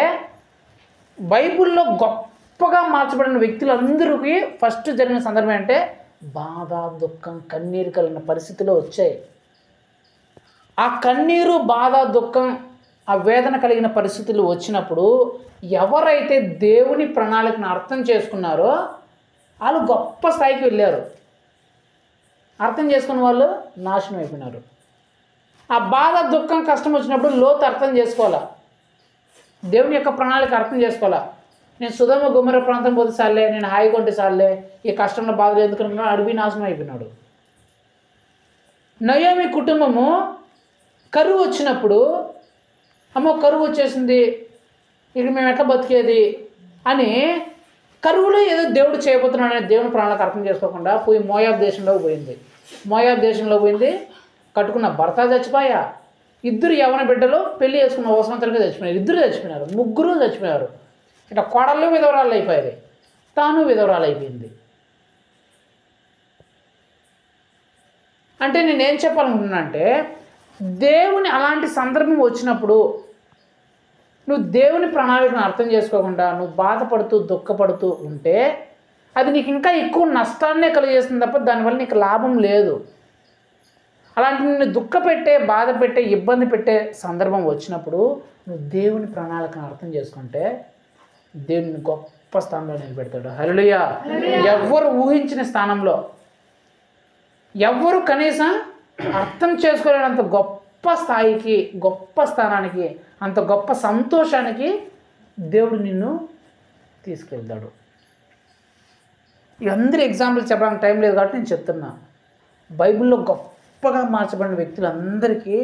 బైబిల్లో గొప్పగా మార్చబడిన వ్యక్తులందరికీ ఫస్ట్ జరిగిన సందర్భం అంటే బాధ, దుఃఖం, కన్నీరు కలిగిన పరిస్థితులు వచ్చాయి. ఆ కన్నీరు, బాధ, దుఃఖం, ఆ వేదన కలిగిన పరిస్థితులు వచ్చినప్పుడు ఎవరైతే దేవుని ప్రణాళికను అర్థం చేసుకున్నారో వాళ్ళు గొప్ప స్థాయికి వెళ్ళారు. అర్థం చేసుకున్న వాళ్ళు నాశనం అయిపోయినారు. ఆ బాధ, దుఃఖం, కష్టం వచ్చినప్పుడు లోతు అర్థం చేసుకోవాలా, దేవుని యొక్క ప్రణాళిక అర్థం చేసుకోవాలా. నేను సుధమ గుమ్మర ప్రాంతం పోతే సార్లే, నేను హాయిగా ఉంటే సార్లే, ఈ కష్టంలో బాధలు ఎందుకనుకున్నాడు, అడవి నాశనం అయిపోయినాడు. నయోమి కుటుంబము కరువు వచ్చినప్పుడు, అమ్మో కరువు వచ్చేసింది, ఇక మేము ఎట్లా బతికేది అని కరువులో ఏదో దేవుడు చేయబోతున్నాడు అనే దేవుని ప్రణాళిక అర్థం చేసుకోకుండా పోయి మోయాబ్ దేశంలోకి పోయింది. మోయాబ్ దేశంలో పోయింది, కట్టుకున్న భర్త చచ్చిపోయా, ఇద్దరు యవన బిడ్డలు పెళ్లి చేసుకున్న సంవత్సరంగా చచ్చిపోయినారు, ఇద్దరు చచ్చిపోయినారు, ముగ్గురు చచ్చిపోయారు. ఇట్లా కోడళ్ళు విధవరాలు అయిపోయారు, తాను విధవరాలు అయిపోయింది. అంటే నేనేం చెప్పాలనుకుంటున్నా అంటే దేవుని అలాంటి సందర్భం వచ్చినప్పుడు నువ్వు దేవుని ప్రణాళికను అర్థం చేసుకోకుండా నువ్వు బాధపడుతూ దుఃఖపడుతూ ఉంటే అది నీకు ఇంకా ఎక్కువ నష్టాన్నే కలిగేస్తుంది తప్ప దానివల్ల నీకు లాభం లేదు. అలాంటి నిన్ను దుఃఖపెట్టే, బాధ పెట్టే, ఇబ్బంది పెట్టే సందర్భం వచ్చినప్పుడు నువ్వు దేవుని ప్రణాళికను అర్థం చేసుకుంటే దేవుని గొప్ప స్థానంలో నిలబెడతాడు. హల్లెలూయా. ఎవ్వరు ఊహించిన స్థానంలో, ఎవ్వరు కనీసం అర్థం చేసుకోలేనంత గొప్ప స్థాయికి, గొప్ప స్థానానికి, అంత గొప్ప సంతోషానికి దేవుడు నిన్ను తీసుకెళ్తాడు. అందరి ఎగ్జాంపుల్ చెప్పడానికి టైం లేదు కాబట్టి నేను చెప్తున్నా. బైబిల్లో గొప్పగా మార్చబడిన వ్యక్తులందరికీ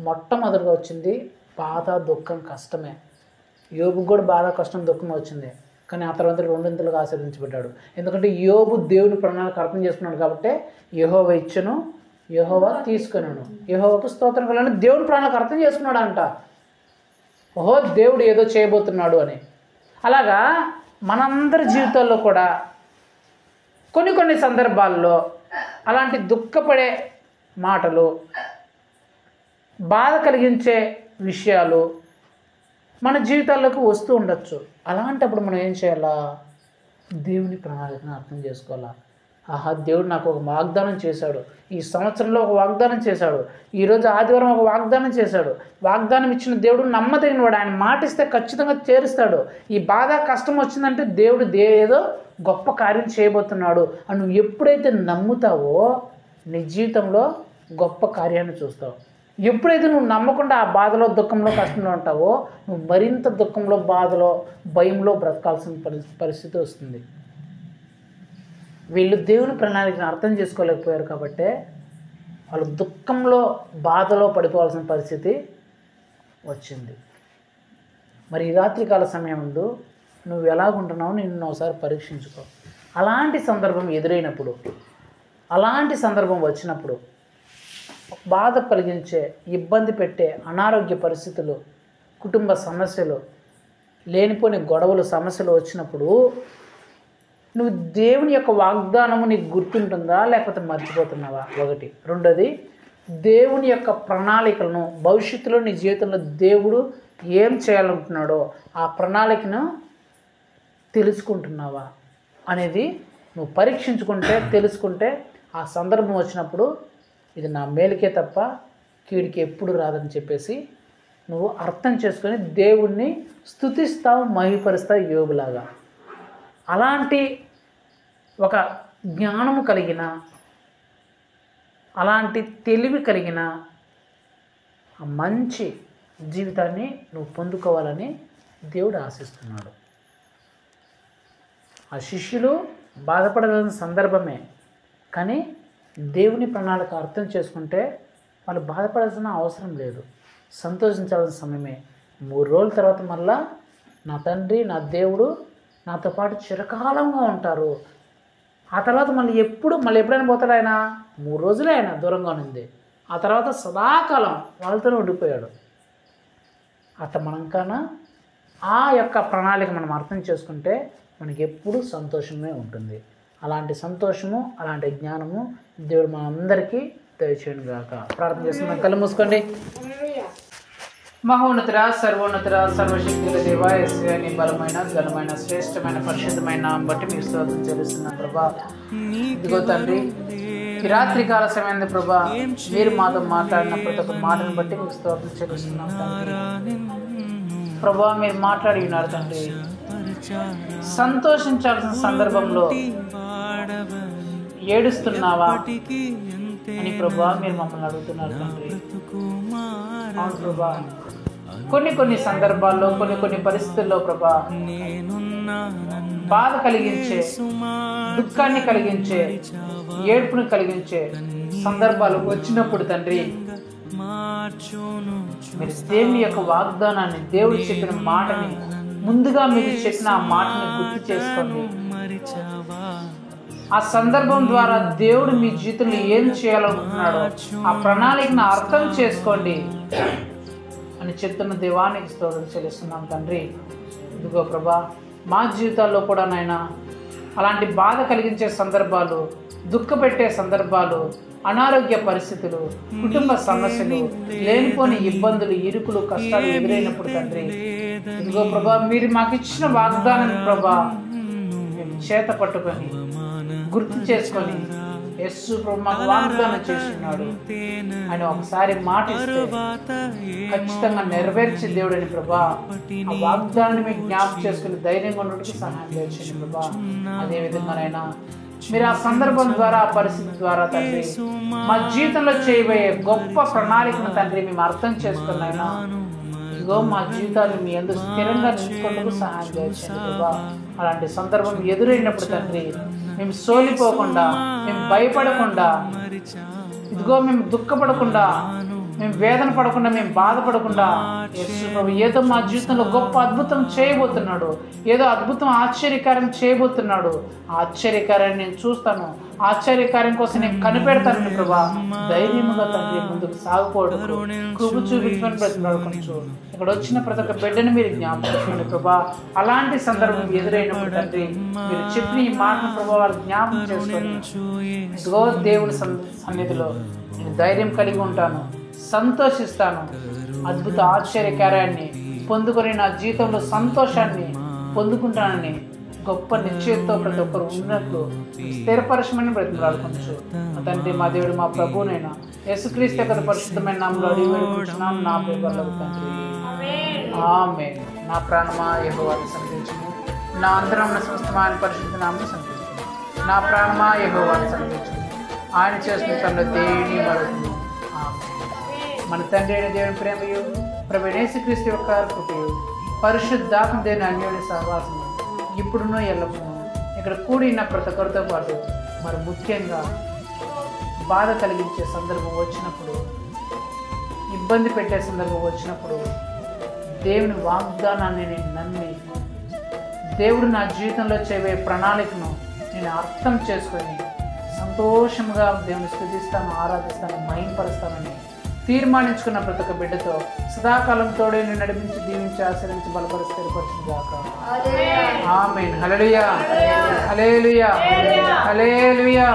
మొట్టమొదటిగా వచ్చింది బాధ, దుఃఖం, కష్టమే. యోబుకు కూడా బాధ, కష్టం, దుఃఖం వచ్చింది, కానీ ఆ తర్వాత రెండింతలుగా ఆశీర్వదించబడ్డాడు. ఎందుకంటే యోబు దేవుని ప్రణాళిక అర్థం చేసుకున్నాడు కాబట్టి యెహోవా ఇచ్చెను, యెహోవా తీసుకున్నాను, యెహోవాకు స్తోత్రం కలుగును. దేవుని ప్రణాళిక అర్థం చేసుకున్నాడు అంట. ఓహో దేవుడు ఏదో చేయబోతున్నాడు అని. అలాగా మనందరి జీవితాల్లో కూడా కొన్ని సందర్భాల్లో అలాంటి దుఃఖపడే మాటలు, బాధ కలిగించే విషయాలు మన జీవితాల్లోకి వస్తూ ఉండొచ్చు. అలాంటప్పుడు మనం ఏం చేయాలా? దేవుని ప్రణాళికను అర్థం చేసుకోవాలా. ఆహా, దేవుడు నాకు ఒక వాగ్దానం చేశాడు, ఈ సంవత్సరంలో ఒక వాగ్దానం చేశాడు, ఈరోజు ఆదివారం ఒక వాగ్దానం చేశాడు. వాగ్దానం ఇచ్చిన దేవుడు నమ్మదగినవాడు, ఆయన మాటిస్తే ఖచ్చితంగా చేరుస్తాడు. ఈ బాధ, కష్టం వచ్చిందంటే దేవుడు ఏదో గొప్ప కార్యం చేయబోతున్నాడు అని నువ్వు ఎప్పుడైతే నమ్ముతావో నీ జీవితంలో గొప్ప కార్యాన్ని చూస్తావు. ఎప్పుడైతే నువ్వు నమ్మకుండా ఆ బాధలో, దుఃఖంలో, కష్టంలో ఉంటావో నువ్వు మరింత దుఃఖంలో, బాధలో, భయంలో బ్రతకాల్సిన పరిస్థితి వస్తుంది. వీళ్ళు దేవుని ప్రణాళికను అర్థం చేసుకోలేకపోయారు కాబట్టి వాళ్ళు దుఃఖంలో, బాధలో పడిపోవాల్సిన పరిస్థితి వచ్చింది. మరి ఈ రాత్రికాల సమయం ముందు నువ్వు ఎలాగుంటున్నావో నిన్ను ఒకసారి పరీక్షించుకో. అలాంటి సందర్భం ఎదురైనప్పుడు, అలాంటి సందర్భం వచ్చినప్పుడు, బాధ కలిగించే, ఇబ్బంది పెట్టే అనారోగ్య పరిస్థితులు, కుటుంబ సమస్యలు, లేనిపోని గొడవలు, సమస్యలు వచ్చినప్పుడు నువ్వు దేవుని యొక్క వాగ్దానము నీకు గుర్తుంటుందా లేకపోతే మర్చిపోతున్నావా? ఒకటి. రెండోది, దేవుని యొక్క ప్రణాళికలను భవిష్యత్తులో నీ జీవితంలో దేవుడు ఏం చేయాలనుకుంటున్నాడో ఆ ప్రణాళికను తెలుసుకుంటున్నావా అనేది నువ్వు పరీక్షించుకుంటే, తెలుసుకుంటే ఆ సందర్భం వచ్చినప్పుడు ఇది నా మేలుకే తప్ప కీడికి ఎప్పుడు రాదని చెప్పేసి నువ్వు అర్థం చేసుకొని దేవుణ్ణి స్తుతిస్తావు, మహిమపరుస్తావు యోబులాగా. అలాంటి ఒక జ్ఞానము కలిగిన, అలాంటి తెలివి కలిగిన ఆ మంచి జీవితాన్ని నువ్వు పొందుకోవాలని దేవుడు ఆశిస్తున్నాడు. ఆ శిష్యులు బాధపడాల్సిన సందర్భమే, కానీ దేవుని ప్రణాళిక అర్థం చేసుకుంటే వాళ్ళు బాధపడాల్సిన అవసరం లేదు, సంతోషించాల్సిన సమయమే. 3 రోజుల తర్వాత మళ్ళా నా తండ్రి, నా దేవుడు నాతో పాటు చిరకాలంగా ఉంటారు. ఆ తర్వాత మళ్ళీ ఎప్పుడైనా పోతాడు ఆయన? 3 రోజులే ఆయన దూరంగా ఉంది. ఆ తర్వాత సదాకాలం వాళ్ళతోనే ఉండిపోయాడు. అట్లా మనం కన్నా ఆ యొక్క ప్రణాళిక మనం అర్థం చేసుకుంటే మనకి ఎప్పుడు సంతోషమే ఉంటుంది. అలాంటి సంతోషము, అలాంటి జ్ఞానము దేవుడు మనందరికీ దయచేయను గాక. ప్రార్థన చేస్తున్నాం. కళ్ళు మూసుకోండి. మహోన్నతుడ, సర్వోన్నతుడ, సర్వశక్తుల దేవా, యేసయ్య, నీ బలమైన, ఘనమైన, శ్రేష్టమైన, పరిశుద్ధమైన నామం బట్టి మీకు స్తోత్రం చెల్లిస్తున్నాం ప్రభా. ఇదిగో తండ్రి, ఈ రాత్రి కాల సమయంలో ప్రభా మీరు మాతో మాట్లాడిన ప్రతి ఒక్క మాటను బట్టి మీకు స్తోత్రం చెల్లిస్తున్నాం తండ్రి. ప్రభా మీరు మాట్లాడి ఉన్నారు తండ్రి. సంతోషించాల్సిన సందర్భంలో ఏడుస్తున్నావా అని ప్రభా మీరు మమ్మల్ని అడుగుతున్నారు తండ్రి. అవును ప్రభా, కొన్ని సందర్భాల్లో కొన్ని పరిస్థితుల్లో ప్రభా బాధ కలిగించే, దుఃఖాన్ని కలిగించే, ఏడుపుని కలిగించే సందర్భాలు వచ్చినప్పుడు తండ్రి మీరు దేవుని యొక్క వాగ్దానాన్ని, దేవుడు చెప్పిన మాటని, ముందుగా మీరు చెప్పిన ఆ మాటని గుర్తు చేసుకోండి. ఆ సందర్భం ద్వారా దేవుడు మీ జీవితంలో ఏం చేయాలనుకుంటున్నాడో ఆ ప్రణాళికను అర్థం చేసుకోండి అని చెప్తున్న దేవానికి స్తోత్రం చెల్లిస్తున్నాం తండ్రి. ఇదిగో ప్రభా, మా జీవితాల్లో కూడా నాయనా అలాంటి బాధ కలిగించే సందర్భాలు, దుఃఖపెట్టే సందర్భాలు, అనారోగ్య పరిస్థితులు, కుటుంబ సమస్యలు, లేనిపోని ఇబ్బందులు, ఇరుకులు, కష్టాలు ఎదురైనప్పుడు తండ్రి ఇదిగో ప్రభా మీరు మాకు ఇచ్చిన వాగ్దానాన్ని ప్రభా మేము చేత పట్టుకొని గుర్తు చేసుకొని యేసు ప్రభు మాకు వాగ్దానం చేస్తున్నాడు అని ఒకసారి మాట ఇస్తే ఖచ్చితంగా నెరవేర్చే దేవుడని ప్రభా ఆ వాగ్దానాన్ని మీకు జ్ఞాపకం చేసుకుని ధైర్యంగా ఉండడానికి సహాయం చేయండి ప్రభా. అదేవిధంగానైనా మీరు ఆ సందర్భం ద్వారా, ఆ పరిస్థితి ద్వారా తండ్రి మా జీవితంలో చేయబోయే గొప్ప ప్రణాళికను తండ్రి మేము అర్థం చేసుకున్నాయినా ఇదిగో మా జీవితాన్ని మీ అందరూ స్థిరంగా నిలుచుకుంటూ సహాయం చేయండి ప్రభా. అలాంటి సందర్భం ఎదురైనప్పుడు తండ్రి మేము సోలిపోకుండా, మేము భయపడకుండా, ఇదిగో మేము దుఃఖపడకుండా, మేము వేదన పడకుండా, మేము బాధపడకుండా యేసు ప్రభు ఏదో మా జీవితంలో గొప్ప అద్భుతం చేయబోతున్నాడు, ఏదో అద్భుతం ఆశ్చర్యకార్యం చేయబోతున్నాడు. ఆ ఆశ్చర్యకార్యాన్ని నేను చూస్తాను, ఆశ్చర్యకార్యం కోసం నేను కనిపెడతాను ప్రభా. ధైర్యముగా తండ్రి ముందుకు సాగుకోవడం కృప చూపించుకొని బ్రతిమాడుకోవచ్చు. ఇక్కడ వచ్చిన ప్రతి ఒక్క బిడ్డను మీరు జ్ఞాపకం చేసుకోండి ప్రభా. అలాంటి సందర్భం ఎదురైనప్పుడు తండ్రి మీరు చెప్పిన ఈ మాటను ప్రభా వాళ్ళు జ్ఞాపకం చేసుకొని ఇదిగో దేవుని సన్నిధిలో నేను ధైర్యం కలిగి ఉంటాను, సంతోషిస్తాను, అద్భుత ఆశ్చర్యకార్యాన్ని పొందుకొని నా జీవితంలో సంతోషాన్ని పొందుకుంటానని గొప్ప నిశ్చయంతో ప్రతి ఒక్కరు ఉన్నట్లు స్థిరపరచమని బ్రతిమలాడుకోవచ్చు. తండ్రి మా దేవుడు మా ప్రభువునైనా యేసుక్రీస్తు యొక్క పరిశుద్ధమైన నామములో అడిగి వేడుకుంటున్నాం నా ప్రియమైన తండ్రి. ఆమేన్. నా ప్రాణమా యెహోవాను సంతోషించుము, నా అంతరంగ సమస్తమైన పరిశుద్ధ నామమును సంతోషించుము. నా ప్రాణమా యెహోవాను సంతోషించుము, ఆయన చేసిన పనులు దేని మరొకటి. మన తండ్రి అయిన దేవుని ప్రేమయు, ప్రభువైన యేసుక్రీస్తు యొక్క కృపయు, పరిశుద్ధాత్మ దేవుని అన్యోన్య సహవాసము ఇప్పుడునో ఎల్లప్పుడూ ఇక్కడ కూడిన ప్రతి ఒక్కరితో పాటు మరి ముఖ్యంగా బాధ కలిగించే సందర్భం వచ్చినప్పుడు, ఇబ్బంది పెట్టే సందర్భం వచ్చినప్పుడు దేవుని వాగ్దానాన్ని నేను నమ్మి దేవుడు నా జీవితంలో చేయబోయే ప్రణాళికను నేను అర్థం చేసుకొని సంతోషంగా దేవుని స్తుతిస్తాను, ఆరాధిస్తాను, మహిమపరుస్తానని తీర్మానించుకున్న ప్రతి ఒక్క బిడ్డతో సదాకాలం తోడే నేను నడిపించి, దీవించి, ఆశ్రయించి, బలపరిచి, స్థిరపరచును గాక. ఆమేన్. హల్లెలూయా, హల్లెలూయా, హల్లెలూయా.